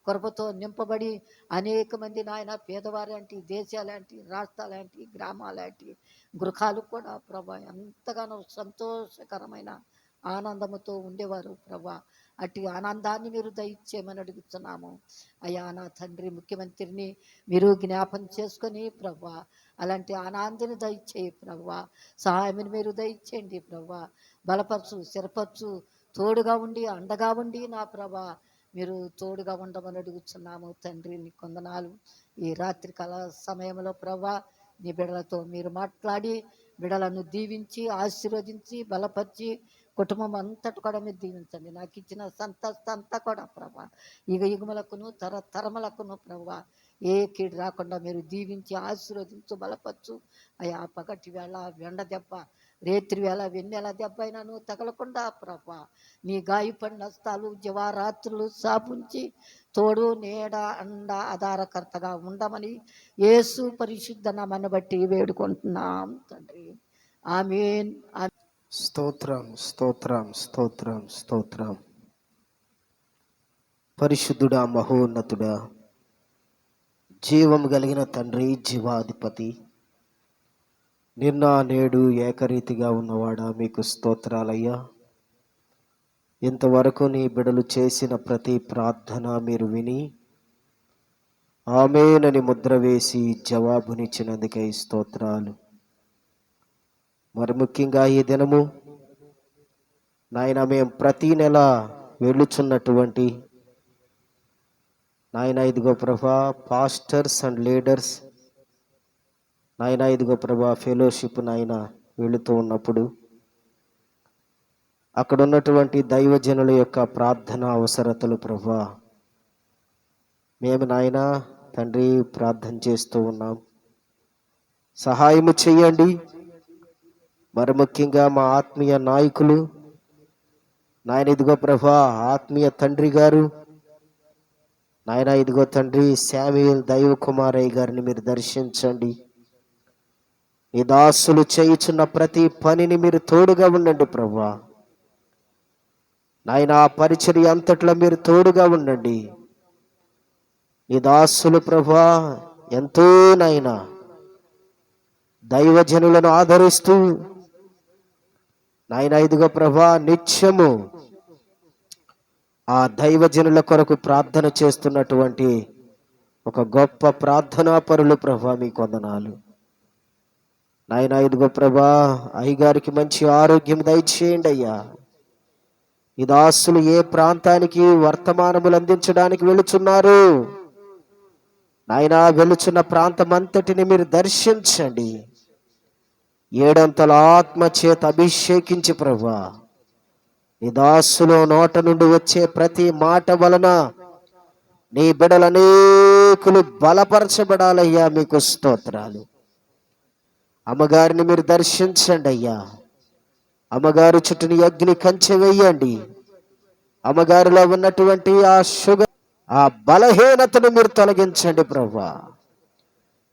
కొరపతో నింపబడి అనేక మంది నాయన పేదవారేంటి, దేశాలేంటి, రాష్ట్రాలేంటి, గ్రామాలేంటి, గృహాలు కూడా ప్రభా ఎంతగానో సంతోషకరమైన ఆనందముతో ఉండేవారు ప్రభా. అట్టి ఆనందాన్ని మీరు దయచేయమని అడుగుతున్నాము అయ్యా నా తండ్రి. ముఖ్యమంత్రిని మీరు జ్ఞాపం చేసుకొని ప్రభా అలాంటి ఆనందాన్ని దయచేయి ప్రభా. సహాయం మీరు దయచేయండి ప్రభా. బలపరచు, స్థిరపరచు, తోడుగా ఉండి అండగా ఉండి నా ప్రభా మీరు తోడుగా ఉండమని అడుగుతున్నాము తండ్రి. నీ కొందనాలు. ఈ రాత్రి కాల సమయంలో ప్రభా నీ బిడ్డలతో మీరు మాట్లాడి బిడ్డలను దీవించి ఆశీర్వదించి బలపరిచి కుటుంబం అంతటి కూడా మీరు దీవించండి. నాకు ఇచ్చిన సంతస్తు అంతా కూడా ప్రభా యుగములకును తరతరములకును ప్రభా ఏ కీడు రాకుండా మీరు దీవించి ఆశీర్వదించు బలపరచు అయ్యా. పగటి వేళ వెండ దెబ్బ, రేత్రి వేళ వెన్నెల దెబ్బ అయినాను తగలకుండా ప్రభా నీ గాయపడిన హస్తాలు దివారాత్రులు సాపుంచి తోడు నీడ అండ ఆధారకర్తగా ఉండమని యేసు పరిశుద్ధ నామాన్ని బట్టి వేడుకుంటున్నాం తండ్రి. ఆమేన్. స్తోత్రం, స్తోత్రం, స్తోత్రం, స్తోత్రం. పరిశుద్ధుడా, మహోన్నతుడా, జీవం కలిగిన తండ్రి, జీవాధిపతి, నిన్న నేడు ఏకరీతిగా ఉన్నవాడా మీకు స్తోత్రాలయ్యా. ఇంతవరకు నీ బిడలు చేసిన ప్రతి ప్రార్థన మీరు విని ఆమేనని ముద్ర వేసి జవాబునిచ్చినందుకై స్తోత్రాలు. మరి ముఖ్యంగా ఈ దినము నాయన మేము ప్రతి నెల వెళ్ళుచున్నటువంటి నాయన ఇదిగో ప్రభా పాస్టర్స్ అండ్ లీడర్స్ నాయన ఇదిగో ప్రభా ఫెలోషిప్ నాయన వెళుతూ ఉన్నప్పుడు అక్కడ ఉన్నటువంటి దైవజనుల యొక్క ప్రార్థన అవసరతలు ప్రభా మేము నాయన తండ్రి ప్రార్థన చేస్తూ ఉన్నాం. సహాయము చెయ్యండి. మరి ముఖ్యంగా మా ఆత్మీయ నాయకులు నాయన ఇదిగో ప్రభా ఆత్మీయ తండ్రి గారు నాయన ఇదిగో తండ్రి శామ్యూయల్ దైవ కుమారయ్య గారిని మీరు దర్శించండి. నీ దాసులు చేయుచున్న ప్రతి పనిని మీరు తోడుగా ఉండండి ప్రభా. నాయన ఆ పరిచర్య అంతట్లో మీరు తోడుగా ఉండండి. నీ దాసులు ప్రభా ఎంతో నాయన దైవజనులను ఆదరిస్తూ నాయన ఇదిగో ప్రభా నిత్యము ఆ దైవజనుల కొరకు ప్రార్థన చేస్తున్నటువంటి ఒక గొప్ప ప్రార్థనా పరులు ప్రభా మీకు వందనాలు నాయన. ఇదిగో ప్రభా అయ్యగారికి మంచి ఆరోగ్యం దయచేయండి అయ్యా. ఈ దాసులు ఏ ప్రాంతానికి వర్తమానములు అందించడానికి వెళుచున్నారు నాయన, వెళుచున్న ప్రాంతం అంతటిని మీరు దర్శించండి. ఏడంతల ఆత్మ చేత అభిషేకించి ప్రభా నీ దాసులో నోట నుండి వచ్చే ప్రతి మాట వలన నీ బిడలనేకులు బలపరచబడాలయ్యా. మీకు స్తోత్రాలు. అమ్మగారిని మీరు దర్శించండి అయ్యా. అమ్మగారు చుట్టూని అగ్ని కంచె వేయండి. అమ్మగారిలో ఉన్నటువంటి ఆ షుగర్, ఆ బలహీనతను మీరు తొలగించండి ప్రభా.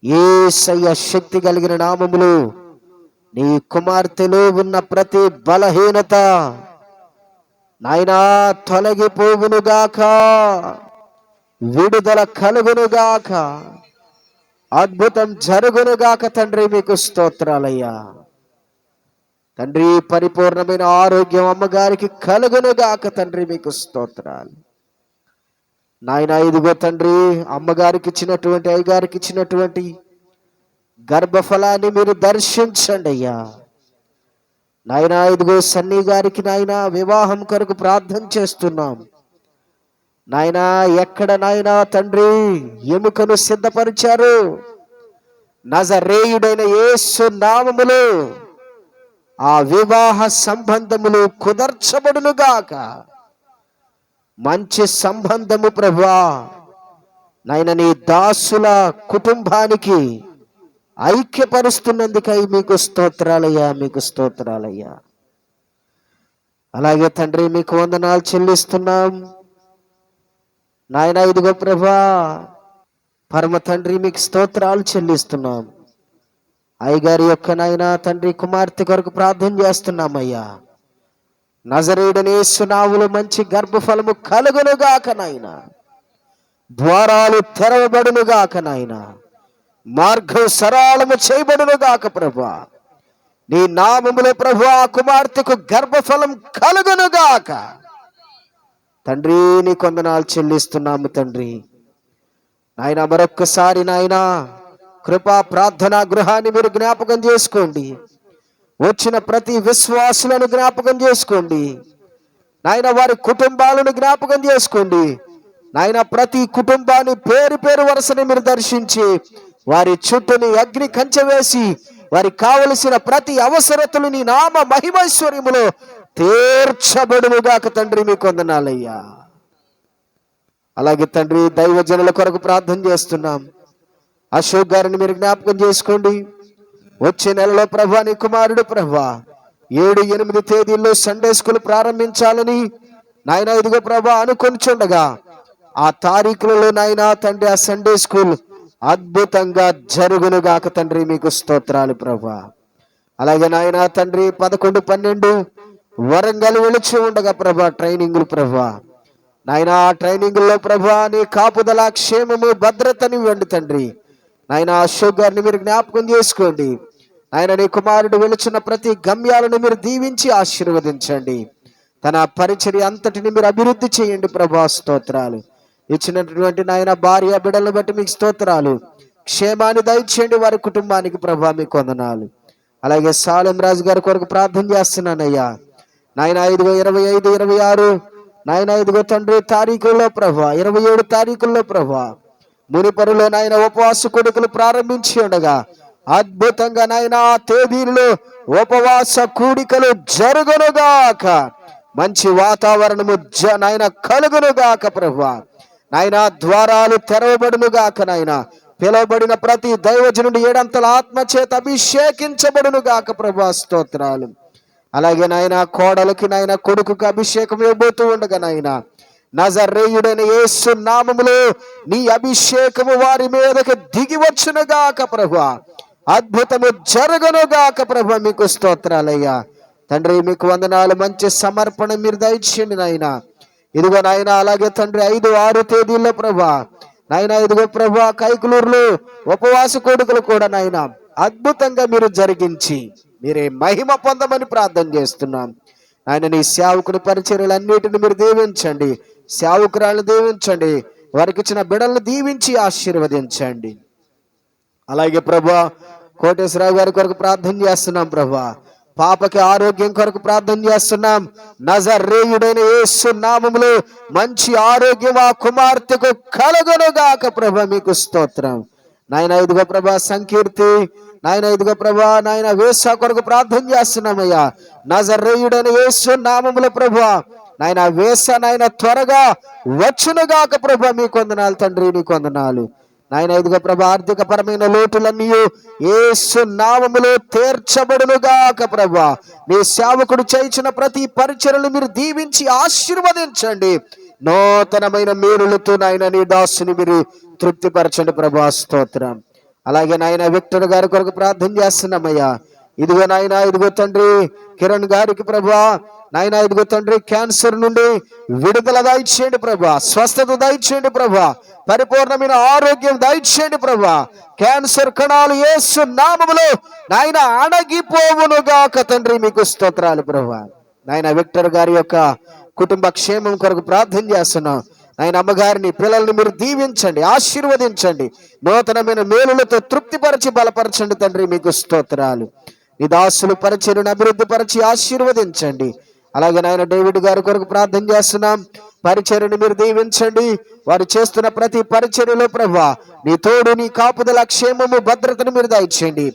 యేసయ్య శక్తి కలిగిన నామములు నీ కుమార్తెలో ఉన్న ప్రతి బలహీనత నాయనా తొలగిపోవునుగాక, విడుదల కలుగునుగాక, అద్భుతం జరుగునుగాక. తండ్రి మీకు స్తోత్రాలయ్యా. తండ్రి పరిపూర్ణమైన ఆరోగ్యం అమ్మగారికి కలుగునుగాక. తండ్రి మీకు స్తోత్రాలు నాయన. ఇదిగో తండ్రి అమ్మగారికి ఇచ్చినటువంటి అయ్యగారికి ఇచ్చినటువంటి గర్భఫలాన్ని మీరు దర్శించండి అయ్యా. నాయన ఇదిగో సన్నీ గారికి నాయన వివాహం కొరకు ప్రార్థన చేస్తున్నాం నాయన. ఎక్కడ నాయన తండ్రి ఎముకను సిద్ధపరిచారు, నజరేయుడైన యేసు నామములో ఆ వివాహ సంబంధములు కుదర్చబడునుగాక. మంచి సంబంధము ప్రభువా నాయన నీ దాసుల కుటుంబానికి ఐక్యపరుస్తున్నందుకై మీకు స్తోత్రాలయ్యా, మీకు స్తోత్రాలయ్యా. అలాగే తండ్రి మీకు వందనాలు చెల్లిస్తున్నాం నాయన. ఇదిగో ప్రభా పరమ తండ్రి మీకు స్తోత్రాలు చెల్లిస్తున్నాం. అయ్యగారి యొక్క నాయన తండ్రి కుమార్తె కొరకు ప్రార్థన చేస్తున్నామయ్యా. నజరేయుడనే యేసు నామములో మంచి గర్భఫలము కలుగునుగాక నాయన. ద్వారాలు తెరవబడునుగాక నాయన. మార్గం సరళము చేయబడునుగాక ప్రభా. నీ నామములో ప్రభు ఆ కుమార్తెకు గర్భఫలం కలుగునుగాక. తండ్రి నీ కొందనాలు చెల్లిస్తున్నాము తండ్రి. నాయన మరొక్కసారి నాయన కృపా ప్రార్థనా గృహాన్ని మీరు జ్ఞాపకం చేసుకోండి. వచ్చిన ప్రతి విశ్వాసులను జ్ఞాపకం చేసుకోండి నాయన. వారి కుటుంబాలను జ్ఞాపకం చేసుకోండి నాయన. ప్రతి కుటుంబాన్ని పేరు పేరు వరుసని మీరు దర్శించి వారి చుట్టూని అగ్ని కంచె వేసి వారికి కావలసిన ప్రతి అవసరతలు నీ నామ మహిమైశ్వర్యములో తీర్చబడునుగాక తండ్రి. మీకు వందనాలయ్యా. అలాగే తండ్రి దైవజనుల కొరకు ప్రార్థన చేస్తున్నాం. అశోక్ గారిని మీరు జ్ఞాపకం చేసుకోండి. వచ్చే నెలలో ప్రభా నీ కుమారుడు ప్రభా 7-8 తేదీల్లో సండే స్కూల్ ప్రారంభించాలని నాయన ఇదిగో ప్రభా అనుకొనిచుండగా ఆ తారీఖులలో నాయన తండ్రి ఆ సండే స్కూల్ అద్భుతంగా జరుగునుగాక తండ్రి. మీకు స్తోత్రాలు ప్రభా. అలాగే నాయన తండ్రి 11-12 వరంగల్ వెళుచు ఉండగా ప్రభా ట్రైనింగులు ప్రభా నాయన. ట్రైనింగుల్లో ప్రభా నీ కాపుదల క్షేమము భద్రతని ఇవ్వండి తండ్రి. నాయన అశోక్ గారిని మీరు జ్ఞాపకం చేసుకోండి నాయన. నీ కుమారుడు వెళుచున్న ప్రతి గమ్యాలను మీరు దీవించి ఆశీర్వదించండి. తన పరిచర్య అంతటిని మీరు అభివృద్ధి చేయండి ప్రభా. స్తోత్రాలు. ఇచ్చినటువంటి నాయన భార్య బిడ్డలను బట్టి మీకు స్తోత్రాలు. క్షేమాన్ని దయచేయండి వారి కుటుంబానికి ప్రభా. మీకు వందనాలు. అలాగే సాలెం రాజు గారి కొరకు ప్రార్థన చేస్తున్నానయ్యా నాయన. 25, 26 నాయన ఇదిగో తండ్రి తారీఖుల్లో ప్రభా 27 తారీఖుల్లో ప్రభా మునిపరులో నాయన ఉపవాస కూడికలు ప్రారంభించి ఉండగా అద్భుతంగా నాయన ఆ తేదీల్లో ఉపవాస కూడికలు జరుగునుగాక. మంచి వాతావరణము నాయన కలుగునుగాక ప్రభా నాయన. ద్వారాలు తెరవబడునుగాక నాయన. పిలువబడిన ప్రతి దైవజనుడు 7 అంతల ఆత్మ చేత అభిషేకించబడునుగాక ప్రభా. స్తోత్రాలు. అలాగే నాయన కోడలికి నాయన కొడుకుకి అభిషేకం ఇవ్వబోతూ ఉండగా నాయన నజరేయుడైన యేసు నామములో నీ అభిషేకము వారి మీదకి దిగి వచ్చునుగాక ప్రభా. అద్భుతము జరుగునుగాక ప్రభా. మీకు స్తోత్రాలయ్యా తండ్రి. మీకు వందనాలు. మంచి సమర్పణ మీరు దయచేయండి నాయన. ఇదిగో నాయన అలాగే తండ్రి 5-6 తేదీల్లో ప్రభా నాయన ఇదిగో ప్రభా కైకులూరులో ఉపవాస కోడుకలు కూడా నాయన అద్భుతంగా మీరు జరిగించి మీరే మహిమ పొందమని ప్రార్థన చేస్తున్నాం ఆయన. నీ సేవకుని పరిచర్యలన్నిటిని మీరు దీవించండి. సేవకురాలను దీవించండి. వారికి ఇచ్చిన బిడ్డలను దీవించి ఆశీర్వదించండి. అలాగే ప్రభా కోటేశ్వరరావు గారి కొరకు ప్రార్థన చేస్తున్నాం ప్రభా. పాపకి ఆరోగ్యం కొరకు ప్రార్థన చేస్తున్నాం. నజరేయుడైన యేసు నామములో మంచి ఆరోగ్యం ఆ కుమార్తెకు కలుగునుగాక ప్రభా. మీకు స్తోత్రం నాయన. ఇదిగో ప్రభా సంకీర్తి నాయన ఇదిగో ప్రభా నాయన వేసా కొరకు ప్రార్థన చేస్తున్నామయ్యా. నజరేయుడైన యేసు నామములో ప్రభా నాయన వేస నాయన త్వరగా వచ్చునుగాక ప్రభా. మీకు వందనాలు తండ్రి. నీకు వందనాలు నాయన. ఇదిగో ప్రభా ఆర్థిక పరమైన లోటులన్నీ యేసు నామములో తీర్చబడునుగాక ప్రభా. నీ సేవకుడు చేయించిన ప్రతి పరిచర్యలు మీరు దీవించి ఆశీర్వదించండి. నూతనమైన మేలులతో నాయన నీ దాసుని మీరు తృప్తిపరచండి ప్రభా. స్తోత్రం. అలాగే నాయన విక్టర్ గారి కొరకు ప్రార్థన చేస్తున్నామయ్యా. ఇదిగో నాయన ఇదిగో తండ్రి కిరణ్ గారికి ప్రభా నాయన ఇదిగో తండ్రి క్యాన్సర్ నుండి విడుదల దయచేయండి ప్రభా. స్వస్థత దయచేయండి ప్రభా. పరిపూర్ణమైన ఆరోగ్యం దయచేయండి ప్రభా. క్యాన్సర్ కణాలు యేసు నామములో నాయన అణగిపోవునుగాక తండ్రి. మీకు స్తోత్రాలు ప్రభా. నాయన విక్టర్ గారి యొక్క కుటుంబ క్షేమం కొరకు ప్రార్థన చేస్తున్నాం. ఆయన అమ్మగారిని పిల్లల్ని మీరు దీవించండి, ఆశీర్వదించండి. నూతనమైన మేలులతో తృప్తిపరచి బలపరచండి తండ్రి. మీకు స్తోత్రాలు. నీ దాసులు పరిచర్యను అభివృద్ధి పరిచి ఆశీర్వదించండి. అలాగే నాయన డేవిడ్ గారి కొరకు ప్రార్థన చేస్తున్నాం. పరిచర్యను మీరు దీవించండి. వారు చేస్తున్న ప్రతి పరిచర్యలో ప్రభా నీ తోడు నీ కాపుదల క్షేమము భద్రతను మీరు దయచేయండి.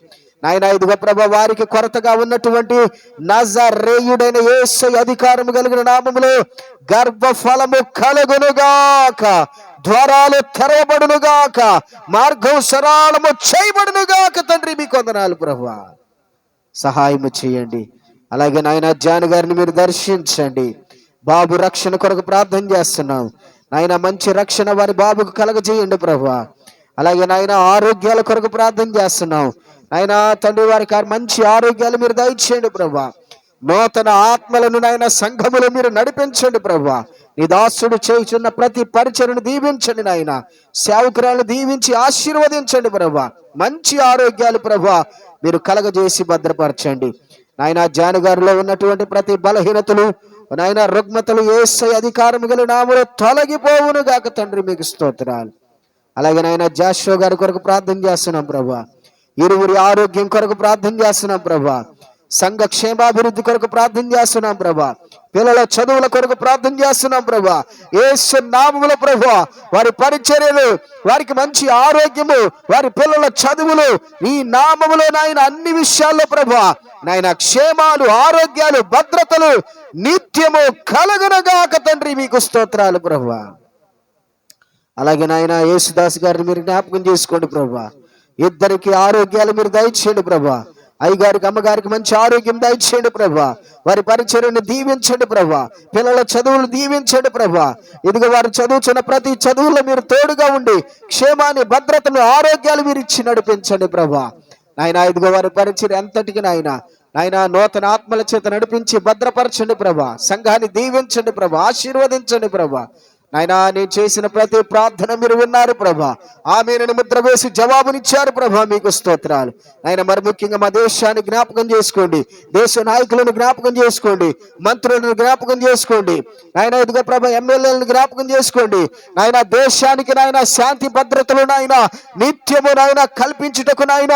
నాయన ఇదిగో ప్రభా వారికి కొరతగా ఉన్నటువంటి నజరేయుడైన యేసు అధికారము కలిగిన నామములో గర్భఫలము కలుగునుగాక, ద్వారాలు తెరవబడునుగాక, మార్గం సరళము చేయబడునుగాక. తండ్రి మీకు వందనాలు ప్రభువా, సహాయము చేయండి. అలాగే నాయన జాన్ గారిని మీరు దర్శించండి. బాబు రక్షణ కొరకు ప్రార్థన చేస్తున్నాం నాయన, మంచి రక్షణ వారి బాబుకు కలగజేయండి ప్రభువా. అలాగే నాయన ఆరోగ్యాల కొరకు ప్రార్థన చేస్తున్నాం నాయన తండ్రి, వారికి మంచి ఆరోగ్యాలు మీరు దయచేయండి ప్రభువా. నూతన ఆత్మలను నాయన సంఘములు మీరు నడిపించండి ప్రభువా. నీ దాసుడు చేయుచున్న ప్రతి పరిచయను దీవించండి నాయన, సేవకురాలను దీవించి ఆశీర్వదించండి ప్రభువా. మంచి ఆరోగ్యాలు ప్రభువా మీరు కలగజేసి భద్రపరచండి నాయన. జాను గారిలో ఉన్నటువంటి ప్రతి బలహీనతలు నాయన, రుగ్మతలు యేసయ్య అధికారం గల నామములో తొలగిపోవును గాక. తండ్రి మీకు స్తోత్రాలు. అలాగే నాయన జాషువా గారి కొరకు ప్రార్థన చేస్తున్నాం ప్రభువా. ఇరువురి ఆరోగ్యం కొరకు ప్రార్థన చేస్తున్నాం ప్రభువా. సంఘ క్షేమాభివృద్ధి కొరకు ప్రార్థన చేస్తున్నాం ప్రభా. పిల్లల చదువుల కొరకు ప్రార్థన చేస్తున్నాం ప్రభా. యేసు నామములో ప్రభువా వారి పరిచర్యలు, వారికి మంచి ఆరోగ్యము, వారి పిల్లల చదువులు ఈ నామములో నాయన అన్ని విషయాల్లో ప్రభువా నాయన క్షేమాలు, ఆరోగ్యాలు, భద్రతలు నిత్యము కలుగునుగాక. తండ్రి మీకు స్తోత్రాలు ప్రభువా. అలాగే నాయన యేసుదాస్ గారిని మీరు జ్ఞాపకం చేసుకోండి ప్రభువా. ఇద్దరికి ఆరోగ్యాలు మీరు దయచేయండి ప్రభా. అయ్యగారికి అమ్మగారికి మంచి ఆరోగ్యం దయచేయండి ప్రభా. వారి పరిచర్యను దీవించండి ప్రభా. పిల్లల చదువులు దీవించండి ప్రభా. ఇదిగో వారు చదువుతున్న ప్రతి చదువులో మీరు తోడుగా ఉండి క్షేమాన్ని, భద్రతను, ఆరోగ్యాలు మీరు ఇచ్చి నడిపించండి ప్రభా. నాయన ఇదిగో వారి పరిచర్య అంతటికి నాయన నూతన ఆత్మల చేత నడిపించి భద్రపరచండి ప్రభా. సంఘాన్ని దీవించండి ప్రభా, ఆశీర్వదించండి ప్రభా. నాయనా నేను చేసిన ప్రతి ప్రార్థన మీరు విన్నారు ప్రభా. ఆమేనని ముద్ర వేసి జవాబునిచ్చారు ప్రభా, మీకు స్తోత్రాలు. నాయన మరి ముఖ్యంగా మా దేశాన్ని జ్ఞాపకం చేసుకోండి, దేశ నాయకులను జ్ఞాపకం చేసుకోండి, మంత్రులను జ్ఞాపకం చేసుకోండి నాయన. ఇదిగో ప్రభా ఎమ్మెల్యేలను జ్ఞాపకం చేసుకోండి నాయన. దేశానికి నాయన శాంతి భద్రతలు నాయన నిత్యము నాయన కల్పించుటకు నాయన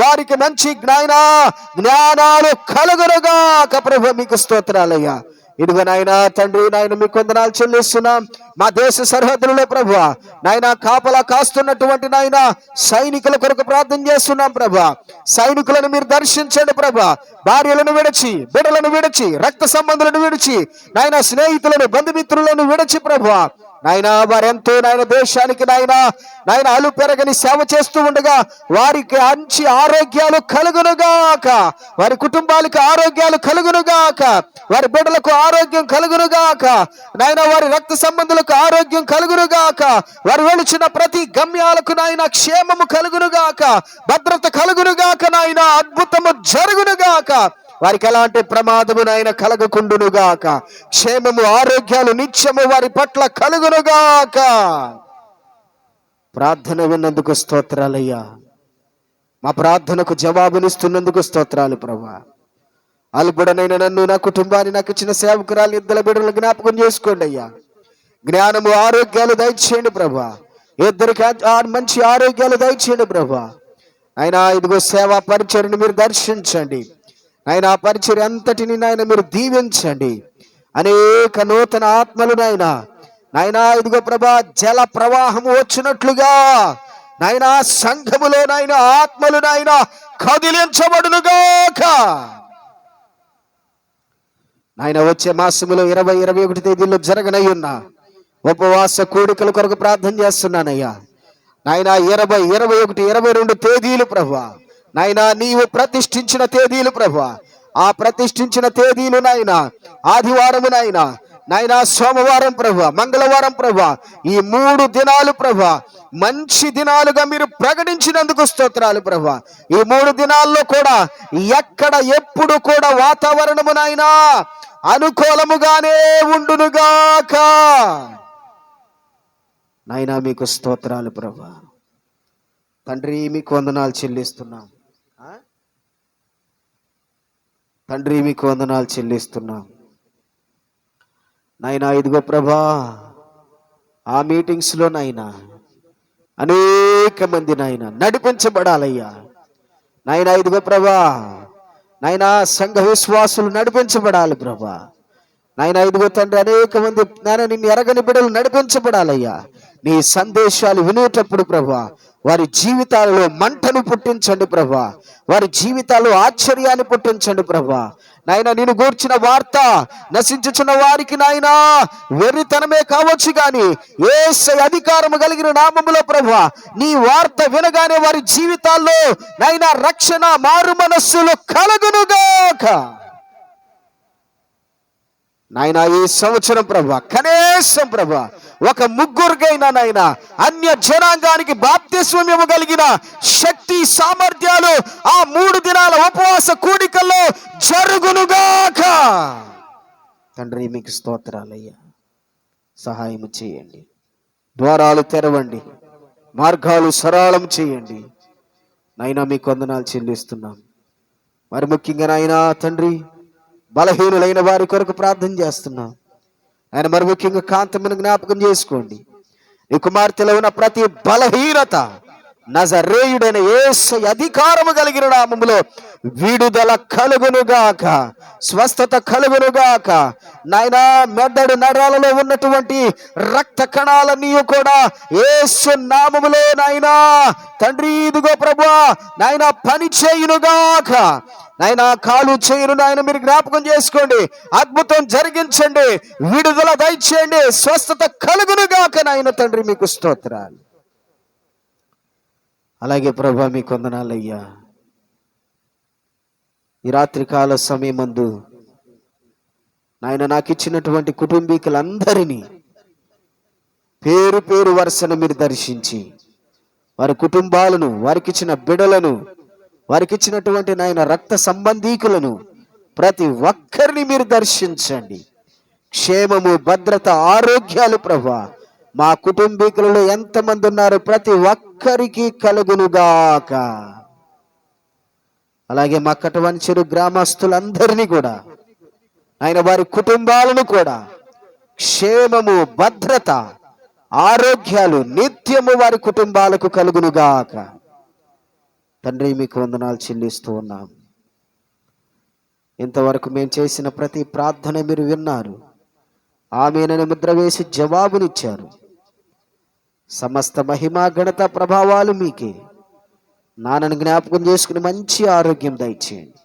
వారికి మంచి జ్ఞానాలు కలుగునుగాక ప్రభా, మీకు స్తోత్రాలయ్యా. ఇదిగో నాయన తండ్రి నాయన మీకు వందనాలు చెల్లిస్తున్నాం. మా దేశ సరిహద్దులలో ప్రభువా నాయన కాపలా కాస్తున్నటువంటి నాయన సైనికుల కొరకు ప్రార్థన చేస్తున్నాం ప్రభా. సైనికులను మీరు దర్శించండి ప్రభా. భార్యలను విడిచి, బిడ్డలను విడిచి, రక్త సంబంధులను విడిచి నాయన స్నేహితులను, బంధుమిత్రులను విడిచి ప్రభా నాయన వారెంతో నాయన దేశానికి నాయన అలు పెరగని సేవ చేస్తూ ఉండగా వారికి మంచి ఆరోగ్యాలు కలుగునుగాక, వారి కుటుంబాలకు ఆరోగ్యాలు కలుగునుగాక, వారి బిడ్డలకు ఆరోగ్యం కలుగునుగాక నాయన, వారి రక్త సంబంధులకు ఆరోగ్యం కలుగునుగాక, వారు వెళుచున్న ప్రతి గమ్యాలకు నాయన క్షేమము కలుగునుగాక, భద్రత కలుగునుగాక నాయన, అద్భుతము జరుగునుగాక. వారికి ఎలాంటి ప్రమాదము నాయన కలగకుండునుగాక. క్షేమము, ఆరోగ్యాలు నిత్యము వారి పట్ల కలుగునుగాక. ప్రార్థన విన్నందుకు స్తోత్రాలయ్యా. మా ప్రార్థనకు జవాబునిస్తున్నందుకు స్తోత్రాలు ప్రభా. అల్పుడనైన నన్ను, నా కుటుంబాన్ని, నాకు ఇచ్చిన సేవకురాలు, ఇద్దరు బిడ్డలు జ్ఞాపకం చేసుకోండి అయ్యా. జ్ఞానము, ఆరోగ్యాలు దయచేయండి ప్రభా. ఇద్దరికి మంచి ఆరోగ్యాలు దయచేయండి ప్రభా. అయినా ఇదిగో సేవా పరిచర్ని మీరు దర్శించండి ఆయన. పరిచర్య అంతటిని నాయన మీరు దీవించండి. అనేక నూతన ఆత్మలు నాయన ఇదిగో ప్రభా జల ప్రవాహము వచ్చినట్లుగా నాయన సంఘములో నాయన ఆత్మలు నాయన కదిలించబడునుగాక. నాయన వచ్చే మాసములో 20-21 తేదీల్లో జరగనై ఉన్న ఉపవాస కూడికల కొరకు ప్రార్థన చేస్తున్నానయ్యా. నాయన 20, 21, 22 తేదీలు ప్రభా నాయన నీవు ప్రతిష్ఠించిన తేదీలు ప్రభా. ఆ ప్రతిష్ఠించిన తేదీలు నాయన ఆదివారము నాయన సోమవారం ప్రభా, మంగళవారం ప్రభా, ఈ 3 దినాలు ప్రభా మంచి దినాలుగా మీరు ప్రకటించినందుకు స్తోత్రాలు ప్రభా. ఈ 3 దినాల్లో కూడా ఎక్కడ ఎప్పుడు కూడా వాతావరణము నాయన అనుకూలముగానే ఉండునుగాక. నాయన మీకు స్తోత్రాలు ప్రభా. తండ్రి మీకు వందనాలు చెల్లిస్తున్నాం. తండ్రి మీకు వందనాలు చెల్లిస్తున్నాం నాయనా. ఇదిగో ప్రభా ఆ మీటింగ్స్లో నాయనా అనేక మంది నాయన నడిపించబడాలయ్యా. నాయనా ఇదిగో ప్రభా నాయనా సంఘ విశ్వాసులు నడిపించబడాలి ప్రభా. నాయనా ఇదిగో తండ్రి అనేక మంది నాయన నిన్ను ఎరగని బిడ్డలు నడిపించబడాలయ్యా. నీ సందేశాలు వినేటప్పుడు ప్రభా వారి జీవితాలలో మంటను పుట్టించండి ప్రభా. వారి జీవితాల్లో ఆశ్చర్యాన్ని పుట్టించండి ప్రభా. నాయన నేను గూర్చిన వార్త నశించుచున్న వారికి నాయనా వెర్రితనమే కావచ్చు గాని యేసయ్య అధికారము కలిగిన నామములో ప్రభా నీ వార్త వినగానే వారి జీవితాల్లో నాయనా రక్షణ మారు మనస్సులు కలుగునుగాక. నాయనా ఈ సంవత్సరం ప్రభా కనీసం ప్రభా ఒక ముగ్గురికైనా నాయనా అన్య జనాంగానికి బాప్తిస్మం ఇవ్వగలిగిన శక్తి సామర్థ్యాలు ఆ 3 దినాల ఉపవాస కూడికల్లో జరుగునుగాక. తండ్రి మీకు స్తోత్రాలయ్యా. సహాయం చేయండి, ద్వారాలు తెరవండి, మార్గాలు సరళం చేయండి. నాయనా మీకు వందనాలు చెల్లిస్తున్నాం. మరి ముఖ్యంగా నాయనా తండ్రి బలహీనులైన వారి కొరకు ప్రార్థన చేస్తున్నాం. ఆయన మరి ముఖ్యంగా కాంతమ్మను జ్ఞాపకం చేసుకోండి. నీ కుమార్తెలో ఉన్న ప్రతి బలహీనత నజరేయుడైన యేసయ్య అధికారము కలిగిన నామములో విడుదల కలుగునుగాక, స్వస్థత కలుగునుగాక. నాయనా మెదడు నరాలలో ఉన్నటువంటి రక్త కణాలన్నీ కూడా యేసు నామములో నాయనా తండ్రి ఇదిగో ప్రభువా నాయనా పని చేయునుగాక. నాయనా కాలు చేయును నాయన మీరు జ్ఞాపకం చేసుకోండి. అద్భుతం జరిగించండి, విడుదల దయచేయండి, స్వస్థత కలుగునుగాక. నాయన తండ్రి మీకు స్తోత్రాలు. అలాగే ప్రభా మీకు వందనాలయ్యా. ఈ రాత్రి కాల సమయమందు నాయన నాకు ఇచ్చినటువంటి కుటుంబీకులందరినీ పేరు పేరు వరుసను మీరు దర్శించి వారి కుటుంబాలను, వారికి ఇచ్చిన బిడలను, వారికి ఇచ్చినటువంటి నాయన రక్త సంబంధీకులను ప్రతి ఒక్కరిని మీరు దర్శించండి. క్షేమము, భద్రత, ఆరోగ్యాలు ప్రభా మా కుటుంబీకులలో ఎంతమంది ఉన్నారు ప్రతి ఒక్కరికి కలుగునుగాక. అలాగే మా కటవంచెరు గ్రామస్తులందరినీ కూడా ఆయన వారి కుటుంబాలను కూడా క్షేమము, భద్రత, ఆరోగ్యాలు నిత్యము వారి కుటుంబాలకు కలుగునుగాక. తండ్రి మీకు వందనాలు చెల్లిస్తూ ఉన్నాం. ఇంతవరకు మేము చేసిన ప్రతి ప్రార్థన మీరు విన్నారు, ఆమేనని ముద్ర వేసి జవాబునిచ్చారు. సమస్త మహిమా ఘనత ప్రభావాలు మీకే. నాన్నను జ్ఞాపకం చేసుకుని మంచి ఆరోగ్యం దయచేయండి,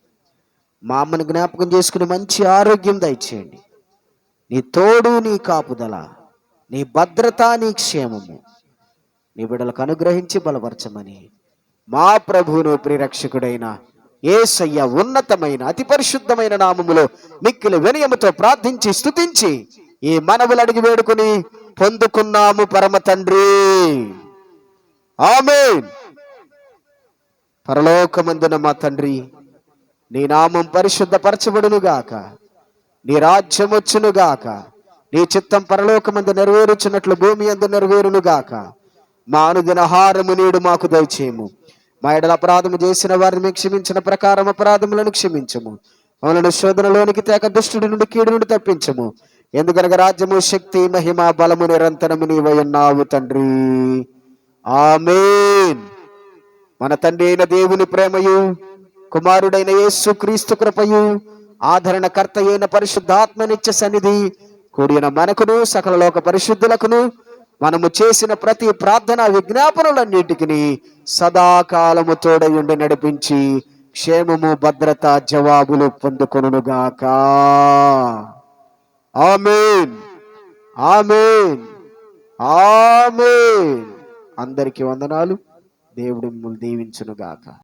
మా అమ్మను జ్ఞాపకం చేసుకుని మంచి ఆరోగ్యం దయచేయండి. నీ తోడు, నీ కాపుదల, నీ భద్రత, నీ క్షేమము నీ బిడ్డలకు అనుగ్రహించి బలపరచమని మా ప్రభువును ప్రియరక్షకుడైన యేసయ్య ఉన్నతమైన అతి పరిశుద్ధమైన నామములో మిక్కిలి వినయముతో ప్రార్థించి స్తుతించి ఈ మనవులు అడిగి వేడుకుని పొందుకున్నాము పరమ తండ్రి. ఆమేన్. పరలోకమందున మా తండ్రి, నీ నామం పరిశుద్ధపరచబడునుగాక, నీ రాజ్యం వచ్చునుగాక, నీ చిత్తం పరలోకమందు నెరవేరుచున్నట్లు భూమి యందు నెరవేరునుగాక. మా అనుదిన ఆహారము నేడు మాకు దయచేయము. మా ఎడల అపరాధము చేసిన వారిని మీకు క్షమించిన ప్రకారం అపరాధములను క్షమించము. మమ్మల్ని శోధనలోనికి తేక దుష్టుడి నుండి, కీడు నుండి తప్పించము. ఎందుకనగా రాజ్యము, శక్తి, మహిమ, బలము నిరంతరము నీవై ఉన్నావు తండ్రి. ఆమేన్. మన తండ్రి అయిన దేవుని ప్రేమయు, కుమారుడైన యేసు క్రీస్తు కృపయు, ఆదరణకర్త అయిన పరిశుద్ధాత్మ నిత్య సన్నిధి కూడిన మనకును సకల లోక పరిశుద్ధులకును మనము చేసిన ప్రతి ప్రార్థన విజ్ఞాపనలన్నిటికీ సదాకాలము తోడయుండి నడిపించి క్షేమము, భద్రత, జవాబులు పొందుకొనుగాక. ఆమేన్, ఆమేన్, ఆమేన్. అందరికీ వందనాలు. దేవుడు మిమ్మల్ని దీవించునుగాక.